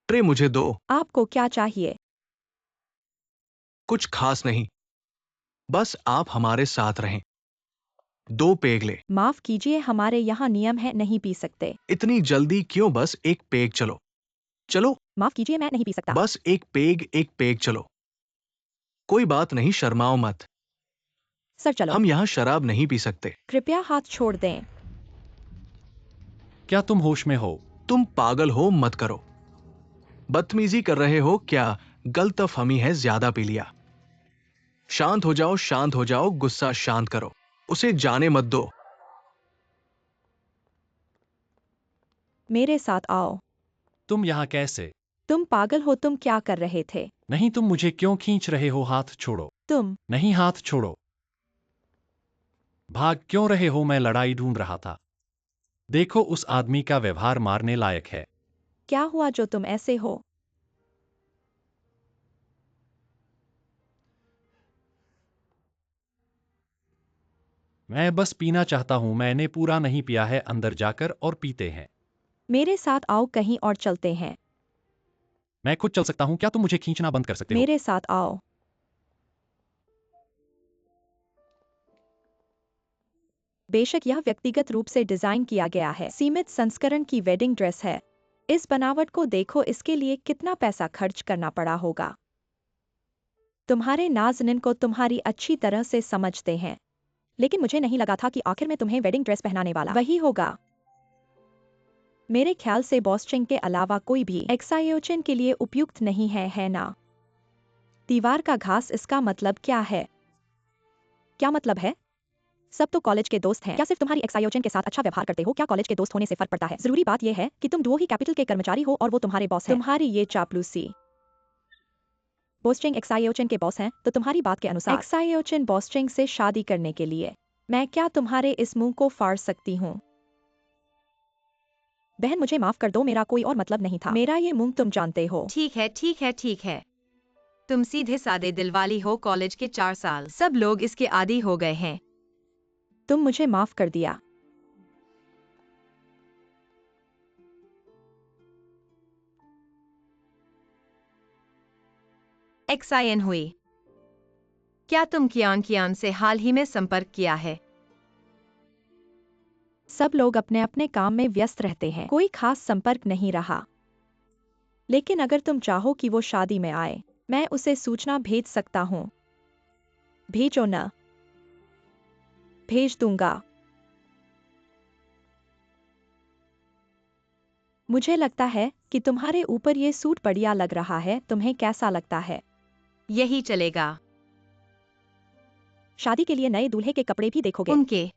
S2: ट्रे मुझे दो।
S1: आपको क्या चाहिए?
S2: कुछ खास नहीं, बस आप हमारे साथ रहें। 2 पेग ले।
S1: माफ कीजिए, हमारे यहाँ नियम है, नहीं पी सकते।
S2: इतनी जल्दी क्यों? बस एक पेग चलो। चलो,
S1: माफ कीजिए, मैं नहीं पी सकता।
S2: बस एक पेग चलो। कोई बात नहीं, शर्माओ मत।
S1: सर चलो।
S2: हम यहाँ शराब नहीं पी सकते।
S1: कृपया हाथ छोड़ दें।
S4: क्या तुम होश में हो?
S2: तुम पागल हो, मत करो। बदतमीजी कर रहे हो क्या? गलतफहमी है, ज्यादा पी लिया। शांत हो जाओ, शांत हो जाओ, गुस्सा शांत करो। उसे जाने मत दो।
S1: मेरे साथ आओ।
S4: तुम यहाँ कैसे?
S1: तुम पागल हो, तुम क्या कर रहे थे?
S4: नहीं, तुम मुझे क्यों खींच रहे हो? हाथ छोड़ो।
S1: तुम
S4: नहीं, हाथ छोड़ो। भाग क्यों रहे हो? मैं लड़ाई ढूंढ रहा था। देखो, उस आदमी का व्यवहार मारने लायक है।
S1: क्या हुआ जो तुम ऐसे हो?
S4: मैं बस पीना चाहता हूँ, मैंने पूरा नहीं पिया है। अंदर जाकर और पीते हैं।
S1: मेरे साथ आओ, कहीं और चलते हैं।
S4: मैं खुद चल सकता हूँ, क्या तुम मुझे खींचना बंद कर सकते हो?
S1: मेरे साथ आओ। बेशक यह व्यक्तिगत रूप से डिजाइन किया गया है, सीमित संस्करण की वेडिंग ड्रेस है। इस बनावट को देखो, इसके लिए कितना पैसा खर्च करना पड़ा होगा। तुम्हारे नाज़नीन को तुम्हारी अच्छी तरह से समझते हैं, लेकिन मुझे नहीं लगा था कि आखिर में तुम्हें वेडिंग ड्रेस पहनाने वाला वही होगा। मेरे ख्याल से बॉस्चिंग के अलावा कोई भी एक्सायोचिन के लिए उपयुक्त नहीं है, है ना? दीवार का घास, इसका मतलब क्या है? क्या मतलब है? सब तो कॉलेज के दोस्त हैं। क्या सिर्फ तुम्हारी एक्सायोचिन के साथ अच्छा व्यवहार करते हो? क्या कॉलेज के दोस्त होने से फर्क पड़ता है? जरूरी बात यह है कि तुम डुओ ही कैपिटल के कर्मचारी हो और वो तुम्हारे बॉस हैं। तुम्हारी ये चापलूसी। बॉस्चिंग एक्सायोचिन के बॉस हैं, तो तुम्हारी बात के अनुसार एक्सायोचिन बॉस्चिंग से शादी करने के लिए मैं क्या तुम्हारे इस मुंह को फाड़ सकती हूँ? बहन, मुझे माफ कर दो, मेरा कोई और मतलब नहीं था। मेरा ये मुंह तुम जानते हो।
S3: ठीक है, ठीक है, ठीक है। तुम सीधे सादे दिल वाली हो। कॉलेज के 4 साल सब लोग इसके आदी हो गए हैं।
S1: तुम मुझे माफ कर दिया।
S3: एक्सायन हुई। क्या तुम कियान कियान से हाल ही में संपर्क किया है?
S1: सब लोग अपने अपने काम में व्यस्त रहते हैं, कोई खास संपर्क नहीं रहा। लेकिन अगर तुम चाहो कि वो शादी में आए, मैं उसे सूचना भेज सकता हूँ। भेजो न। भेज दूंगा। मुझे लगता है कि तुम्हारे ऊपर ये सूट बढ़िया लग रहा है, तुम्हें कैसा लगता है?
S3: यही चलेगा।
S1: शादी के लिए नए दूल्हे के कपड़े भी देखोगे?
S3: उनके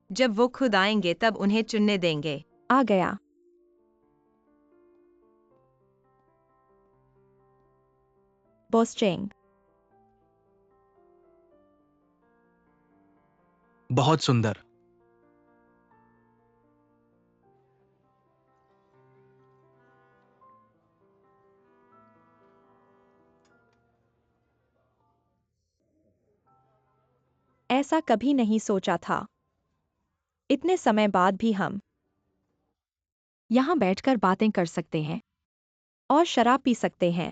S3: जब वो खुद आएंगे तब उन्हें चुनने देंगे।
S1: आ गया। बॉस चेंग।
S2: बहुत सुंदर।
S1: ऐसा कभी नहीं सोचा था। इतने समय बाद भी हम यहाँ बैठकर बातें कर सकते हैं और शराब पी सकते हैं।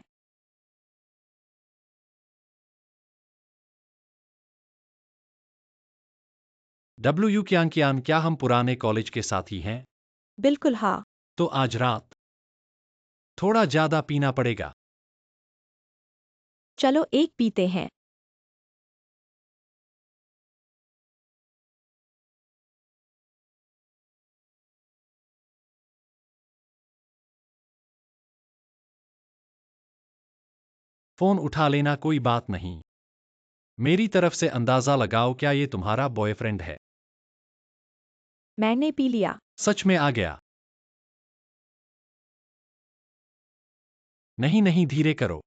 S4: डब्ल्यू क्यांकियान, क्या हम पुराने कॉलेज के साथी हैं?
S1: बिल्कुल हाँ।
S4: तो आज रात थोड़ा ज्यादा पीना पड़ेगा।
S1: चलो एक पीते हैं।
S4: फोन उठा लेना, कोई बात नहीं। मेरी तरफ से अंदाजा लगाओ, क्या ये तुम्हारा बॉयफ्रेंड है?
S1: मैंने पी लिया।
S4: सच में आ गया? नहीं नहीं, धीरे करो।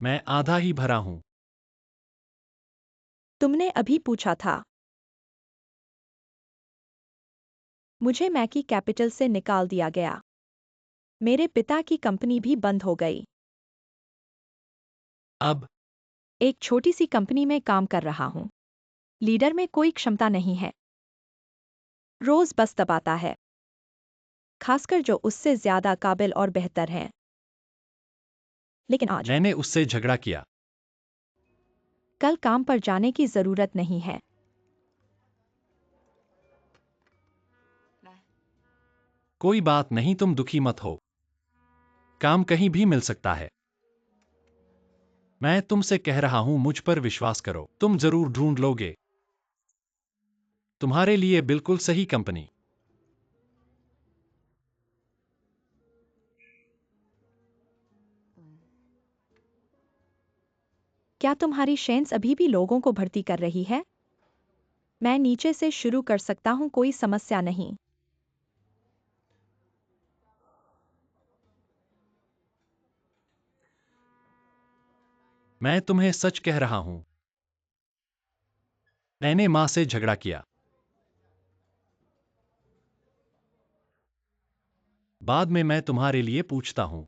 S4: मैं आधा ही भरा हूं।
S1: तुमने अभी पूछा था। मुझे मैकी कैपिटल से निकाल दिया गया। मेरे पिता की कंपनी भी बंद हो गई।
S4: अब
S1: एक छोटी सी कंपनी में काम कर रहा हूँ। लीडर में कोई क्षमता नहीं है। रोज बस दबाता है, खासकर जो उससे ज्यादा काबिल और बेहतर हैं। लेकिन आज
S4: मैंने उससे झगड़ा किया।
S1: कल काम पर जाने की जरूरत नहीं है।
S4: कोई बात नहीं, तुम दुखी मत हो। काम कहीं भी मिल सकता है। मैं तुमसे कह रहा हूं, मुझ पर विश्वास करो, तुम जरूर ढूंढ लोगे तुम्हारे लिए बिल्कुल सही कंपनी।
S1: क्या तुम्हारी शेन्स अभी भी लोगों को भर्ती कर रही है? मैं नीचे से शुरू कर सकता हूँ, कोई समस्या नहीं।
S4: मैं तुम्हें सच कह रहा हूं, मैंने मां से झगड़ा किया। बाद में मैं तुम्हारे लिए पूछता हूं।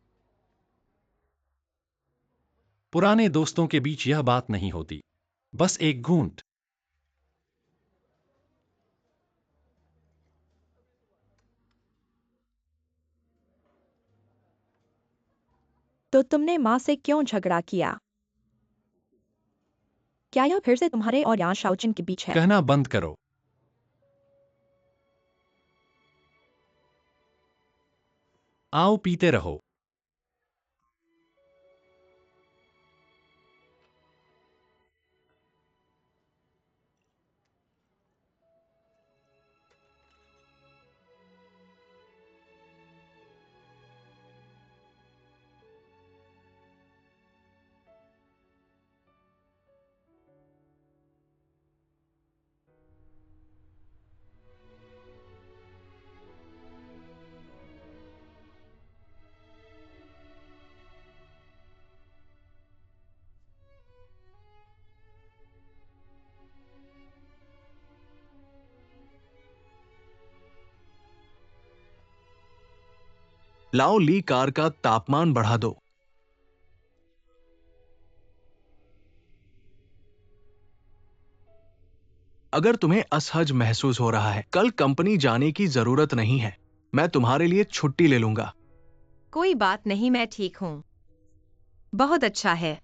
S4: पुराने दोस्तों के बीच यह बात नहीं होती। बस एक घूंट।
S1: तो तुमने माँ से क्यों झगड़ा किया? क्या यह फिर से तुम्हारे और यान शाओचिन के बीच है?
S4: कहना बंद करो। आओ पीते रहो।
S2: लाओ ली, कार का तापमान बढ़ा दो। अगर तुम्हें असहज महसूस हो रहा है, कल कंपनी जाने की जरूरत नहीं है। मैं तुम्हारे लिए छुट्टी ले लूंगा।
S3: कोई बात नहीं, मैं ठीक हूँ। बहुत अच्छा है।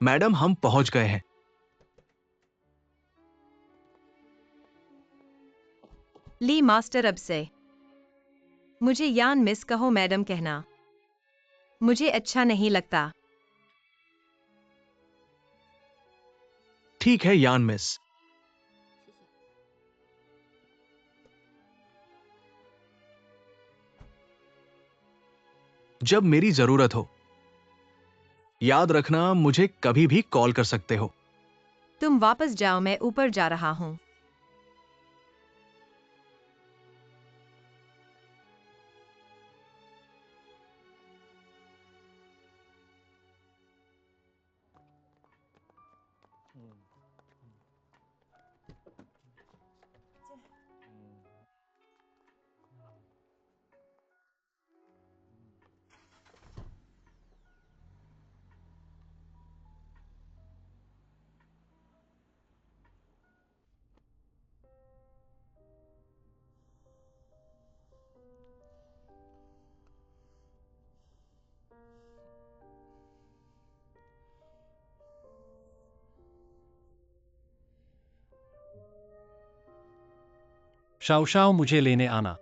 S2: मैडम, हम पहुंच गए हैं।
S3: ली मास्टर, अब से मुझे यान मिस कहो मैडम कहना मुझे अच्छा नहीं लगता।
S2: ठीक है यान मिस। जब मेरी जरूरत हो, याद रखना, मुझे कभी भी कॉल कर सकते हो।
S3: तुम वापस जाओ, मैं ऊपर जा रहा हूँ।
S4: शाओ शाओ, मुझे लेने आना।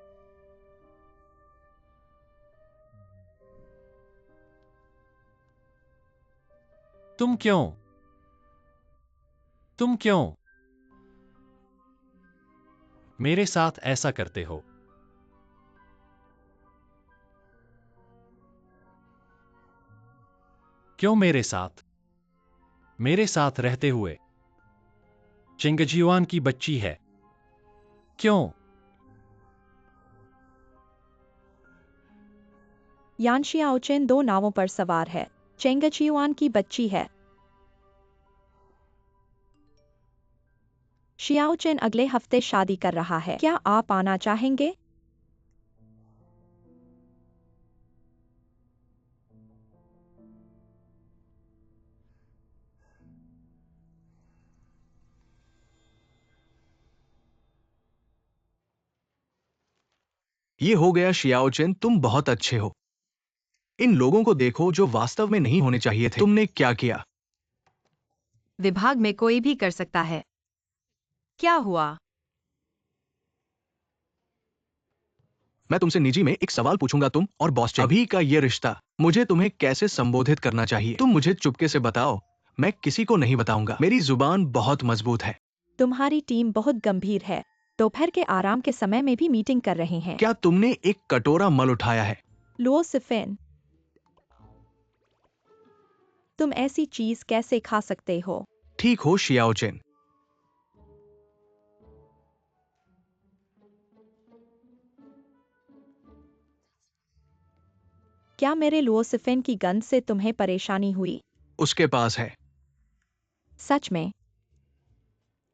S4: तुम क्यों तुम क्यों मेरे साथ ऐसा करते हो? क्यों मेरे साथ रहते हुए? चिंगजियुआन की बच्ची है। क्यों?
S1: यान शियाओचेन 2 नावों पर सवार है। चेंगचियुआन की बच्ची है। शियाओचेन अगले हफ्ते शादी कर रहा है। क्या आप आना चाहेंगे?
S2: ये हो गया शियाओचेन, तुम बहुत अच्छे हो। इन लोगों को देखो जो वास्तव में नहीं होने चाहिए थे। तुमने क्या किया?
S3: विभाग में कोई भी कर सकता है। क्या हुआ?
S2: मैं तुमसे निजी में एक सवाल पूछूंगा, तुम और बॉस चेंग अभी का ये रिश्ता, मुझे तुम्हें कैसे संबोधित करना चाहिए? तुम मुझे चुपके से बताओ, मैं किसी को नहीं बताऊंगा। मेरी जुबान बहुत मजबूत है।
S1: तुम्हारी टीम बहुत गंभीर है। दोपहर के आराम के समय में भी मीटिंग कर रहे हैं।
S2: क्या तुमने एक कटोरा मल उठाया है?
S1: लुओसिफेन, तुम ऐसी चीज कैसे खा सकते हो?
S2: ठीक हो शियाओचेन।
S1: क्या मेरे लुओसिफेन की गंध से तुम्हें परेशानी हुई?
S2: उसके पास है।
S1: सच में?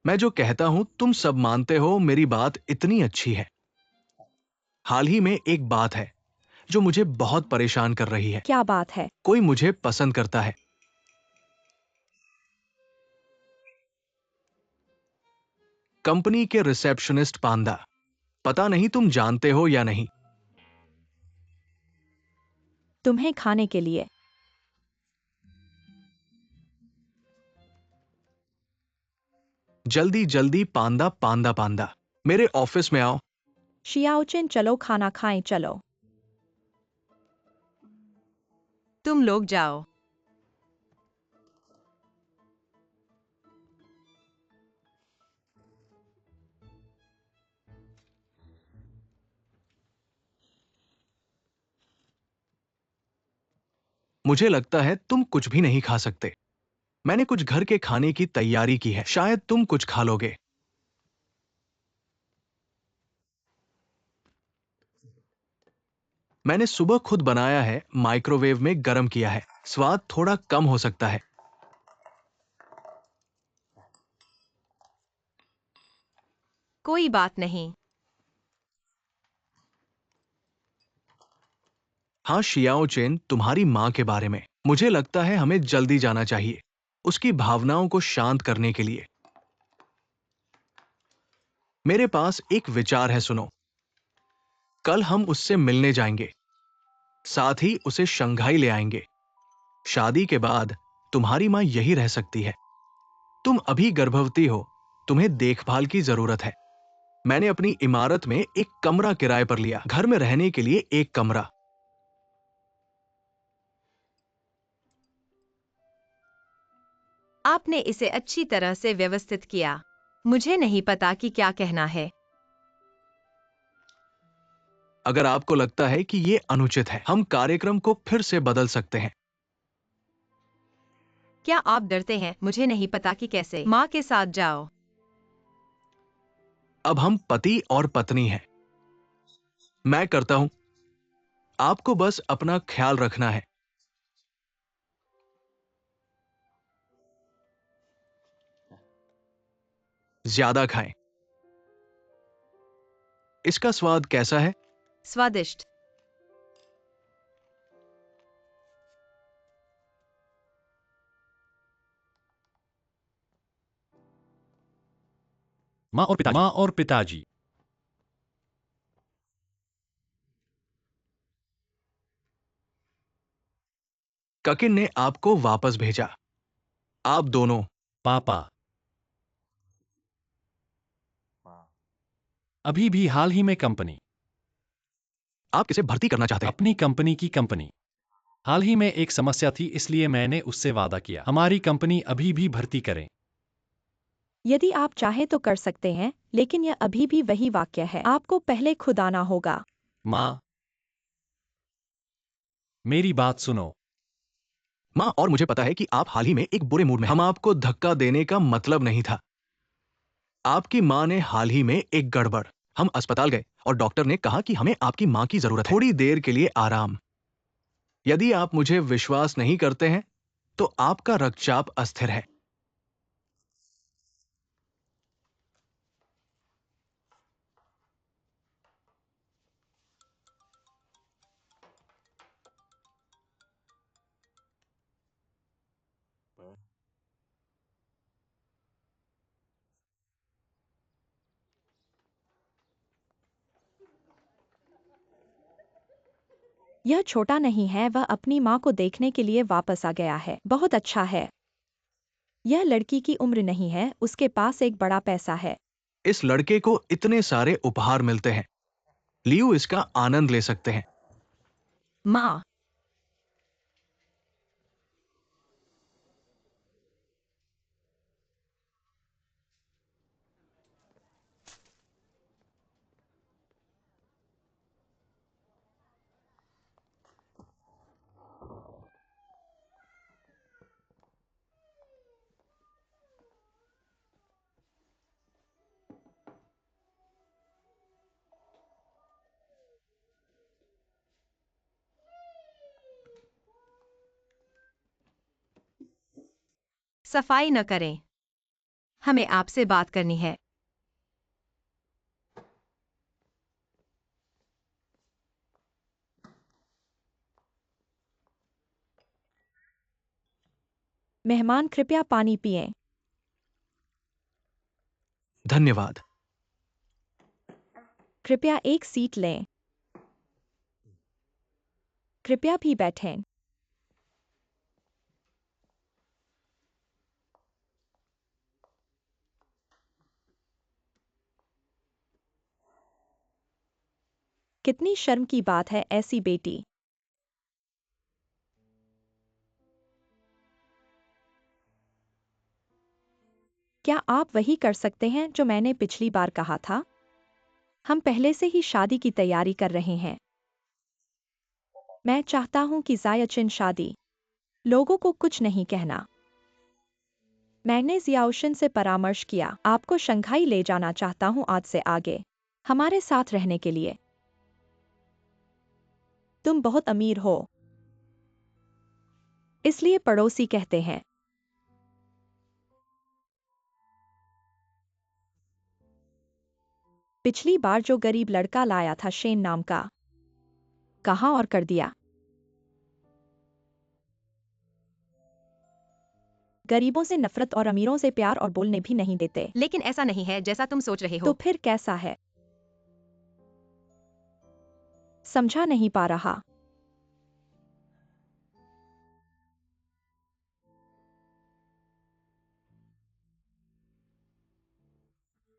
S2: मैं जो कहता हूं तुम सब मानते हो। मेरी बात इतनी अच्छी है। हाल ही में एक बात है जो मुझे बहुत परेशान कर रही है।
S1: क्या बात है?
S2: कोई मुझे पसंद करता है। कंपनी के रिसेप्शनिस्ट पांडा। पता नहीं तुम जानते हो या नहीं।
S1: तुम्हें खाने के लिए।
S2: जल्दी जल्दी, पांडा पांडा पांडा, मेरे ऑफिस में आओ।
S1: शियाओचेन, चलो खाना खाएं, चलो।
S3: तुम लोग जाओ।
S2: मुझे लगता है तुम कुछ भी नहीं खा सकते। मैंने कुछ घर के खाने की तैयारी की है, शायद तुम कुछ खा लोगे। मैंने सुबह खुद बनाया है, माइक्रोवेव में गर्म किया है। स्वाद थोड़ा कम हो सकता है।
S3: कोई बात नहीं।
S2: हाँ शियाओ चेन, तुम्हारी मां के बारे में मुझे लगता है हमें जल्दी जाना चाहिए, उसकी भावनाओं को शांत करने के लिए। मेरे पास एक विचार है, सुनो। कल हम उससे मिलने जाएंगे, साथ ही उसे शंघाई ले आएंगे। शादी के बाद तुम्हारी मां यही रह सकती है। तुम अभी गर्भवती हो, तुम्हें देखभाल की जरूरत है। मैंने अपनी इमारत में एक कमरा किराए पर लिया, घर में रहने के लिए एक कमरा।
S3: आपने इसे अच्छी तरह से व्यवस्थित किया। मुझे नहीं पता कि क्या कहना है।
S2: अगर आपको लगता है कि ये अनुचित है, हम कार्यक्रम को फिर से बदल सकते हैं।
S3: क्या आप डरते हैं? मुझे नहीं पता कि कैसे। माँ के साथ जाओ।
S2: अब हम पति और पत्नी हैं। मैं करता हूं, आपको बस अपना ख्याल रखना है। ज्यादा खाएं। इसका स्वाद कैसा है?
S3: स्वादिष्ट।
S4: माँ और पिताजी।
S2: ककिन ने आपको वापस भेजा। आप दोनों।
S4: पापा। अभी भी हाल ही में कंपनी।
S2: आप किसे भर्ती करना चाहते हैं?
S4: अपनी कंपनी की कंपनी। हाल ही में एक समस्या थी, इसलिए मैंने उससे वादा किया हमारी कंपनी अभी भी भर्ती करें।
S1: यदि आप चाहें तो कर सकते हैं, लेकिन यह अभी भी वही वाक्य है। आपको पहले खुद आना होगा।
S4: माँ, मेरी बात सुनो।
S2: मां, और मुझे पता है कि आप हाल ही में एक बुरे मूड में। हम आपको धक्का देने का मतलब नहीं था। आपकी मां ने हाल ही में एक गड़बड़। हम अस्पताल गए और डॉक्टर ने कहा कि हमें आपकी मां की जरूरत है, थोड़ी देर के लिए आराम। यदि आप मुझे विश्वास नहीं करते हैं, तो आपका रक्तचाप अस्थिर है।
S1: यह छोटा नहीं है, वह अपनी माँ को देखने के लिए वापस आ गया है। बहुत अच्छा है। यह लड़की की उम्र नहीं है, उसके पास एक बड़ा पैसा है।
S2: इस लड़के को इतने सारे उपहार मिलते हैं। लियू इसका आनंद ले सकते हैं।
S3: माँ। सफाई न करें। हमें आपसे बात करनी है।
S1: मेहमान, कृपया पानी पिएं।
S2: धन्यवाद।
S1: कृपया एक सीट लें। कृपया भी बैठें। कितनी शर्म की बात है ऐसी बेटी। क्या आप वही कर सकते हैं जो मैंने पिछली बार कहा था? हम पहले से ही शादी की तैयारी कर रहे हैं। मैं चाहता हूं कि जायचिन शादी। लोगों को कुछ नहीं कहना। मैंने जियाओशन से परामर्श किया। आपको शंघाई ले जाना चाहता हूं आज से आगे, हमारे साथ रहने के लिए। तुम बहुत अमीर हो, इसलिए पड़ोसी कहते हैं। पिछली बार जो गरीब लड़का लाया था शेन नाम का, कहाँ और कर दिया? गरीबों से नफरत और अमीरों से प्यार और बोलने भी नहीं देते।
S3: लेकिन ऐसा नहीं है जैसा तुम सोच रहे
S1: तो
S3: हो।
S1: फिर कैसा है? समझा नहीं पा रहा।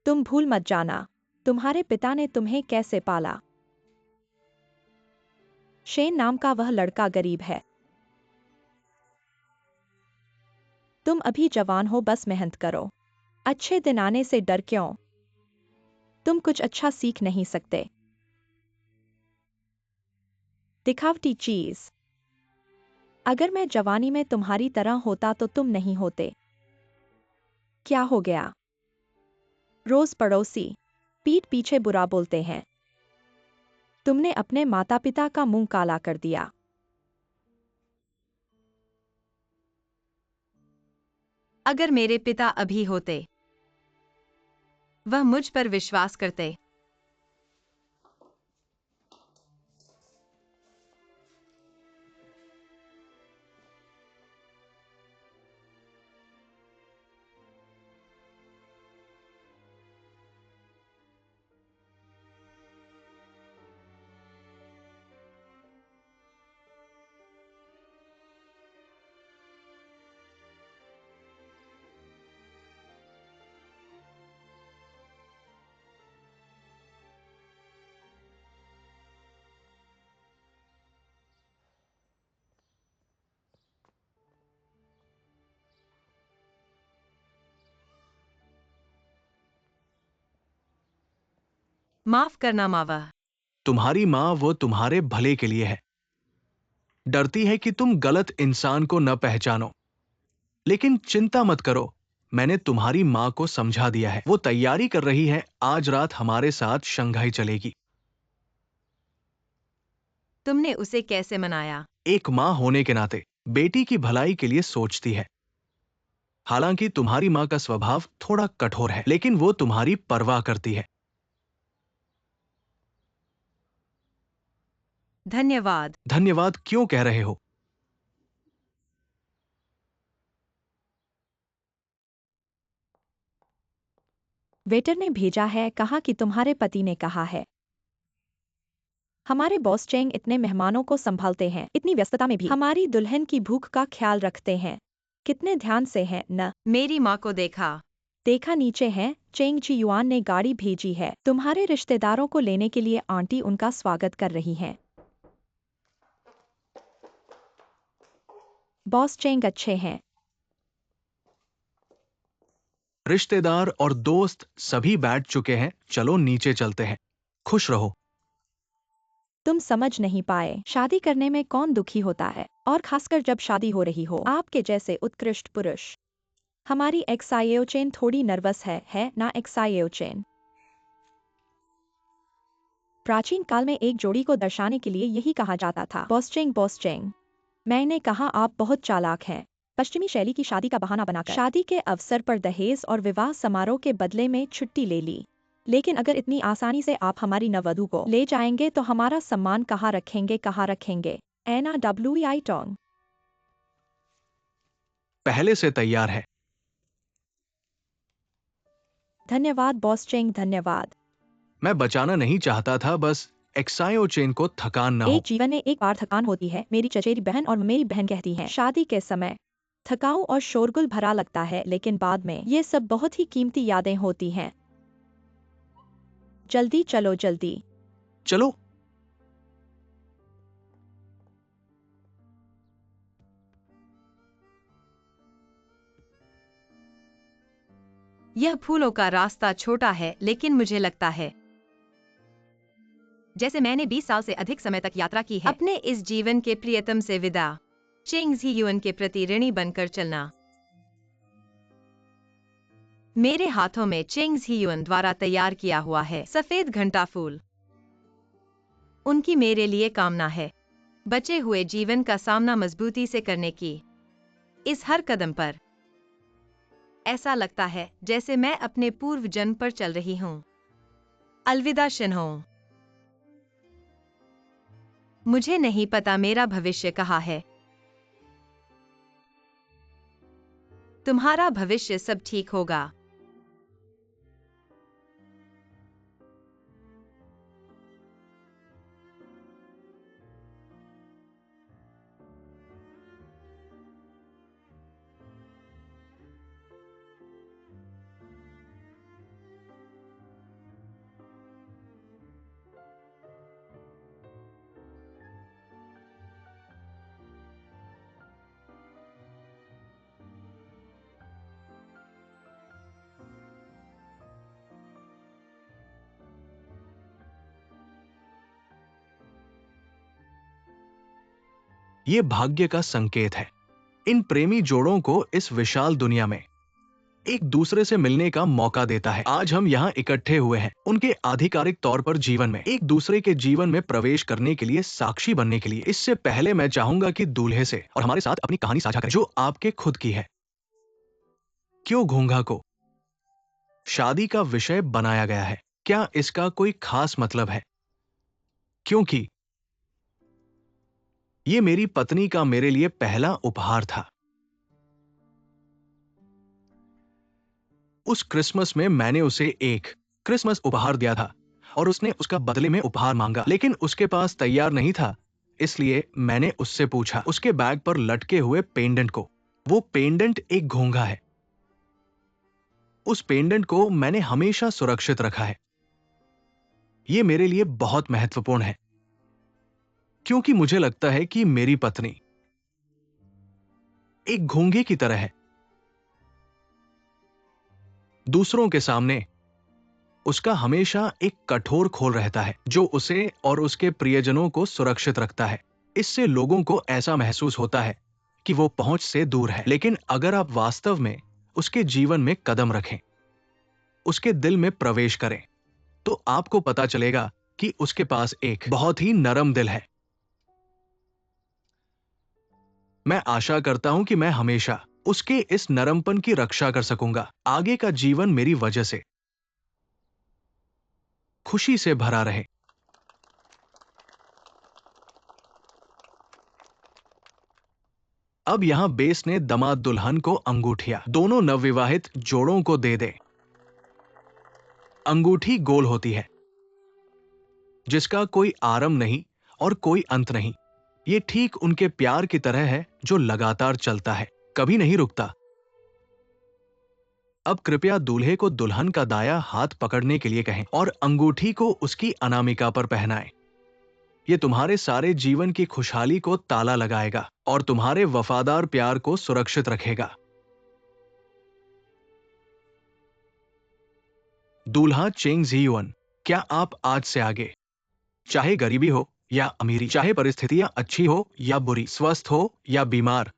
S1: तुम भूल मत जाना तुम्हारे पिता ने तुम्हें कैसे पाला। शेन नाम का वह लड़का गरीब है। तुम अभी जवान हो, बस मेहनत करो। अच्छे दिन आने से डर क्यों? तुम कुछ अच्छा सीख नहीं सकते। दिखावटी चीज। अगर मैं जवानी में तुम्हारी तरह होता तो तुम नहीं होते। क्या हो गया? रोज पड़ोसी पीठ पीछे बुरा बोलते हैं। तुमने अपने माता पिता का मुंह काला कर दिया।
S3: अगर मेरे पिता अभी होते, वह मुझ पर विश्वास करते। माफ करना मावा।
S2: तुम्हारी माँ वो तुम्हारे भले के लिए है। डरती है कि तुम गलत इंसान को न पहचानो। लेकिन चिंता मत करो, मैंने तुम्हारी माँ को समझा दिया है। वो तैयारी कर रही है, आज रात हमारे साथ शंघाई चलेगी।
S3: तुमने उसे कैसे मनाया?
S2: एक माँ होने के नाते बेटी की भलाई के लिए सोचती है। हालांकि तुम्हारी माँ का स्वभाव थोड़ा कठोर है, लेकिन वो तुम्हारी परवाह करती है।
S3: धन्यवाद।
S2: धन्यवाद क्यों कह रहे हो?
S1: वेटर ने भेजा है, कहा कि तुम्हारे पति ने कहा है। हमारे बॉस चेंग इतने मेहमानों को संभालते हैं, इतनी व्यस्तता में भी हमारी दुल्हन की भूख का ख्याल रखते हैं। कितने ध्यान से हैं न?
S3: मेरी माँ को देखा।
S1: देखा, नीचे हैं। चेंग जी युआन ने गाड़ी भेजी है तुम्हारे रिश्तेदारों को लेने के लिए। आंटी उनका स्वागत कर रही हैं। बॉस चेंग अच्छे हैं।
S2: रिश्तेदार और दोस्त सभी बैठ चुके हैं, चलो नीचे चलते हैं। खुश रहो।
S1: तुम समझ नहीं पाए, शादी करने में कौन दुखी होता है, और खासकर जब शादी हो रही हो आपके जैसे उत्कृष्ट पुरुष। हमारी एक्साइयो चेन थोड़ी नर्वस है ना एक्साइयो चेन? प्राचीन काल में एक जोड़ी को दर्शाने के लिए यही कहा जाता था, बॉस चेंग बॉस चेंग। मैंने कहा आप बहुत चालाक हैं। पश्चिमी शैली की शादी का बहाना बनाकर शादी के अवसर पर दहेज और विवाह समारोह के बदले में छुट्टी ले ली। लेकिन अगर इतनी आसानी से आप हमारी नववधु को ले जाएंगे तो हमारा सम्मान कहाँ रखेंगे, कहाँ रखेंगे? एना WEI टोंग।
S2: पहले से तैयार है।
S1: धन्यवाद बॉस चेंग, धन्यवाद।
S2: मैं बचाना नहीं चाहता था, बस एक्सायो चेन को थकान न हो।
S1: एक जीवन में एक बार थकान होती है। मेरी चचेरी बहन और मेरी बहन कहती हैं, शादी के समय थकाऊ और शोरगुल भरा लगता है, लेकिन बाद में ये सब बहुत ही कीमती यादें होती हैं। जल्दी चलो, जल्दी
S2: चलो।
S3: यह फूलों का रास्ता छोटा है, लेकिन मुझे लगता है जैसे मैंने 20 साल से अधिक समय तक यात्रा की है। अपने इस जीवन के प्रियतम से विदा। चेंग जी युआन के प्रति ऋणी बनकर चलना। मेरे हाथों में चेंग जी युआन द्वारा तैयार किया हुआ है सफेद घंटा फूल। उनकी मेरे लिए कामना है बचे हुए जीवन का सामना मजबूती से करने की। इस हर कदम पर ऐसा लगता है जैसे मैं अपने पूर्व जन्म पर चल रही हूं। अलविदा शिन्हो। मुझे नहीं पता मेरा भविष्य कहाँ है। तुम्हारा भविष्य सब ठीक होगा।
S2: ये भाग्य का संकेत है। इन प्रेमी जोड़ों को इस विशाल दुनिया में एक दूसरे से मिलने का मौका देता है। आज हम यहाँ इकट्ठे हुए हैं उनके आधिकारिक तौर पर जीवन में एक दूसरे के जीवन में प्रवेश करने के लिए, साक्षी बनने के लिए। इससे पहले मैं चाहूंगा कि दूल्हे से और हमारे साथ अपनी कहानी साझा करें जो आपके खुद की है। क्यों घोंघा को शादी का विषय बनाया गया है? क्या इसका कोई खास मतलब है? क्योंकि ये मेरी पत्नी का मेरे लिए पहला उपहार था। उस क्रिसमस में मैंने उसे एक क्रिसमस उपहार दिया था और उसने उसका बदले में उपहार मांगा, लेकिन उसके पास तैयार नहीं था। इसलिए मैंने उससे पूछा उसके बैग पर लटके हुए पेंडेंट को। वो पेंडेंट एक घोंघा है। उस पेंडेंट को मैंने हमेशा सुरक्षित रखा है। ये मेरे लिए बहुत महत्वपूर्ण है क्योंकि मुझे लगता है कि मेरी पत्नी एक घोंघे की तरह है। दूसरों के सामने उसका हमेशा एक कठोर खोल रहता है जो उसे और उसके प्रियजनों को सुरक्षित रखता है। इससे लोगों को ऐसा महसूस होता है कि वो पहुंच से दूर है। लेकिन अगर आप वास्तव में उसके जीवन में कदम रखें, उसके दिल में प्रवेश करें, तो आपको पता चलेगा कि उसके पास एक बहुत ही नरम दिल है। मैं आशा करता हूं कि मैं हमेशा उसके इस नरमपन की रक्षा कर सकूंगा। आगे का जीवन मेरी वजह से खुशी से भरा रहे। अब यहां बेस ने दामाद दुल्हन को अंगूठियां दोनों नवविवाहित जोड़ों को दे दे। अंगूठी गोल होती है जिसका कोई आरंभ नहीं और कोई अंत नहीं। ये ठीक उनके प्यार की तरह है जो लगातार चलता है, कभी नहीं रुकता। अब कृपया दूल्हे को दुल्हन का दाया हाथ पकड़ने के लिए कहें और अंगूठी को उसकी अनामिका पर पहनाएं। ये तुम्हारे सारे जीवन की खुशहाली को ताला लगाएगा और तुम्हारे वफादार प्यार को सुरक्षित रखेगा। दूल्हा चेंग ज़ियुअन, क्या आप आज से आगे, चाहे गरीबी हो या अमीरी, चाहे परिस्थितियां अच्छी हो या बुरी, स्वस्थ हो या बीमार,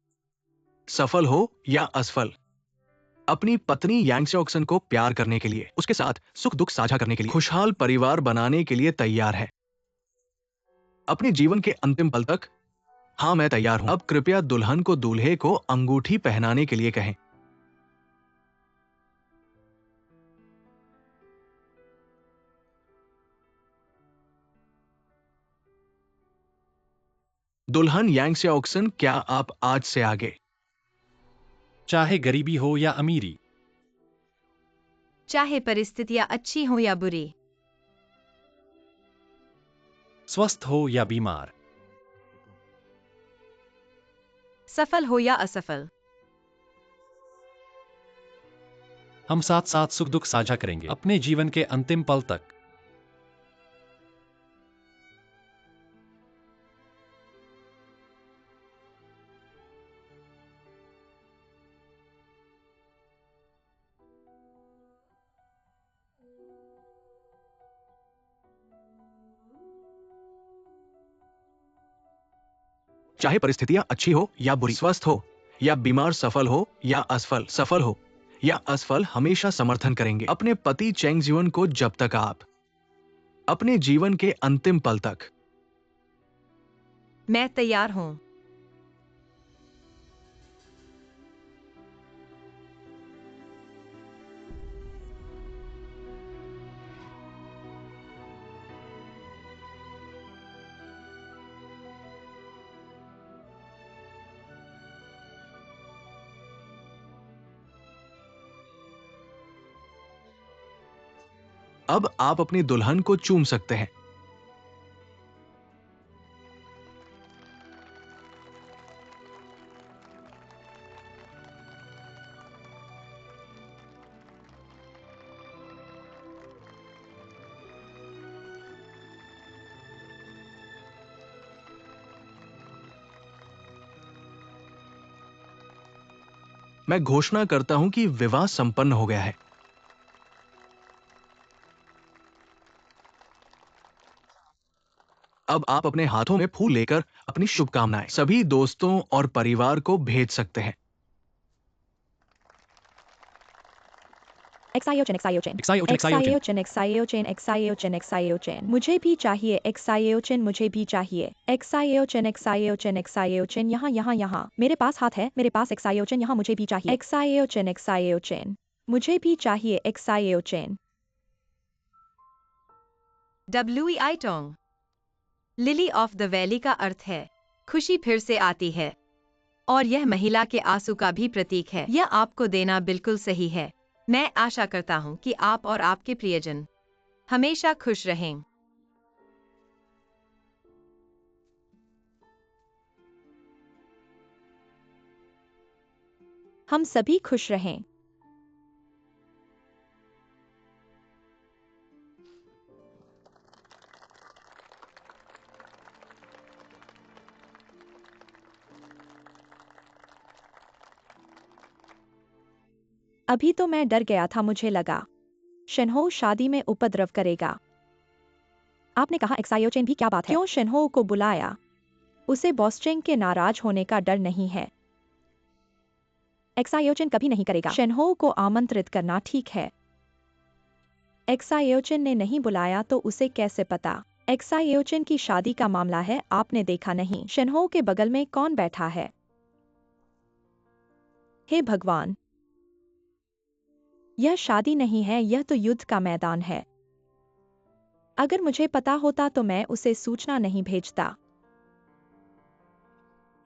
S2: सफल हो या असफल, अपनी पत्नी यांग सेओक्सन को प्यार करने के लिए, उसके साथ सुख दुख साझा करने के लिए, खुशहाल परिवार बनाने के लिए तैयार है अपने जीवन के अंतिम पल तक? हाँ, मैं तैयार हूं। अब कृपया दुल्हन को दूल्हे को अंगूठी पहनाने के लिए कहें। दुल्हन यांग सेओक्सन, क्या आप आज से आगे,
S4: चाहे गरीबी हो या अमीरी,
S3: चाहे परिस्थितियां अच्छी हो या बुरी,
S4: स्वस्थ हो या बीमार,
S3: सफल हो या असफल,
S4: हम साथ साथ सुख दुख साझा करेंगे अपने जीवन के अंतिम पल तक।
S2: चाहे परिस्थितियां अच्छी हो या बुरी, स्वस्थ हो या बीमार, सफल हो या असफल, सफल हो या असफल, हमेशा समर्थन करेंगे अपने पति चेंग ज़ियुअन को जब तक आप अपने जीवन के अंतिम पल तक।
S3: मैं तैयार हूं।
S2: अब आप अपनी दुल्हन को चूम सकते हैं। मैं घोषणा करता हूं कि विवाह संपन्न हो गया है। अब आप अपने हाथों में फूल लेकर अपनी शुभकामनाएं सभी दोस्तों और परिवार को भेज सकते हैं।
S1: एक्सायोचन एक्सायोचन
S4: Exiogen, exiogen.
S1: एक्सायोचन एक्सायोचन एक्सायोचन एक्सायोचन मुझे भी चाहिए एक्सायोचन मुझे भी चाहिए एक्सायोचन एक्सायोचन एक्सायोचन यहाँ यहाँ यहाँ मेरे पास हाथ है मेरे पास एक्सायोचन यहाँ मुझे भी चाहिए एक्सायोचन एक्सायोचन मुझे भी चाहिए एक्सायोचन
S3: WEI टोंग लिली ऑफ द वैली का अर्थ है खुशी फिर से आती है और यह महिला के आंसू का भी प्रतीक है। यह आपको देना बिल्कुल सही है। मैं आशा करता हूँ कि आप और आपके प्रियजन हमेशा खुश रहें।
S1: हम सभी खुश रहें। अभी तो मैं डर गया था मुझे लगा शेनहो शादी में उपद्रव करेगा। आपने कहा एक्सायोचेन भी क्या बात है? क्यों शेनहो को बुलाया? उसे बॉस्चेंग के नाराज होने का डर नहीं है। एक्सायोचेन कभी नहीं करेगा। शेनहो को आमंत्रित करना ठीक है। एक्सायोचेन ने नहीं बुलाया तो उसे कैसे पता? एक्सायोचेन की शादी का मामला है, आपने देखा नहीं। शेनहो के बगल में कौन बैठा है? हे भगवान, यह शादी नहीं है, यह तो युद्ध का मैदान है। अगर मुझे पता होता तो मैं उसे सूचना नहीं भेजता।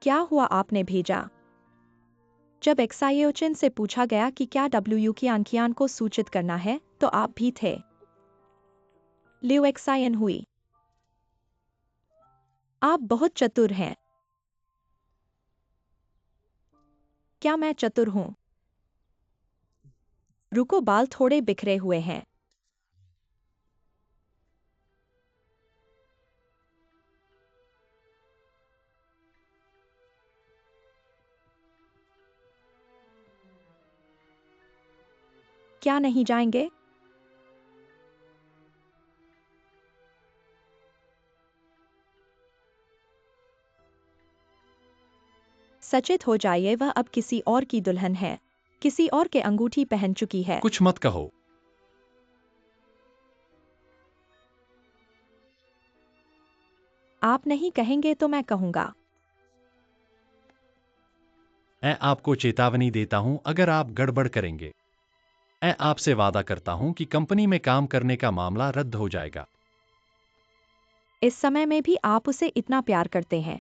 S1: क्या हुआ आपने भेजा? जब एक्सायोचेन से पूछा गया कि क्या डब्ल्यू की आंखियान को सूचित करना है तो आप भी थे। लिउ एक्सायन हुई। आप बहुत चतुर हैं। क्या मैं चतुर हूं? रुको, बाल थोड़े बिखरे हुए हैं। क्या नहीं जाएंगे? सचेत हो जाइए, वह अब किसी और की दुल्हन है, किसी और के अंगूठी पहन चुकी है।
S4: कुछ मत कहो।
S1: आप नहीं कहेंगे तो मैं कहूंगा।
S4: मैं आपको चेतावनी देता हूं अगर आप गड़बड़ करेंगे। मैं आपसे वादा करता हूं कि कंपनी में काम करने का मामला रद्द हो जाएगा।
S1: इस समय में भी आप उसे इतना प्यार करते हैं।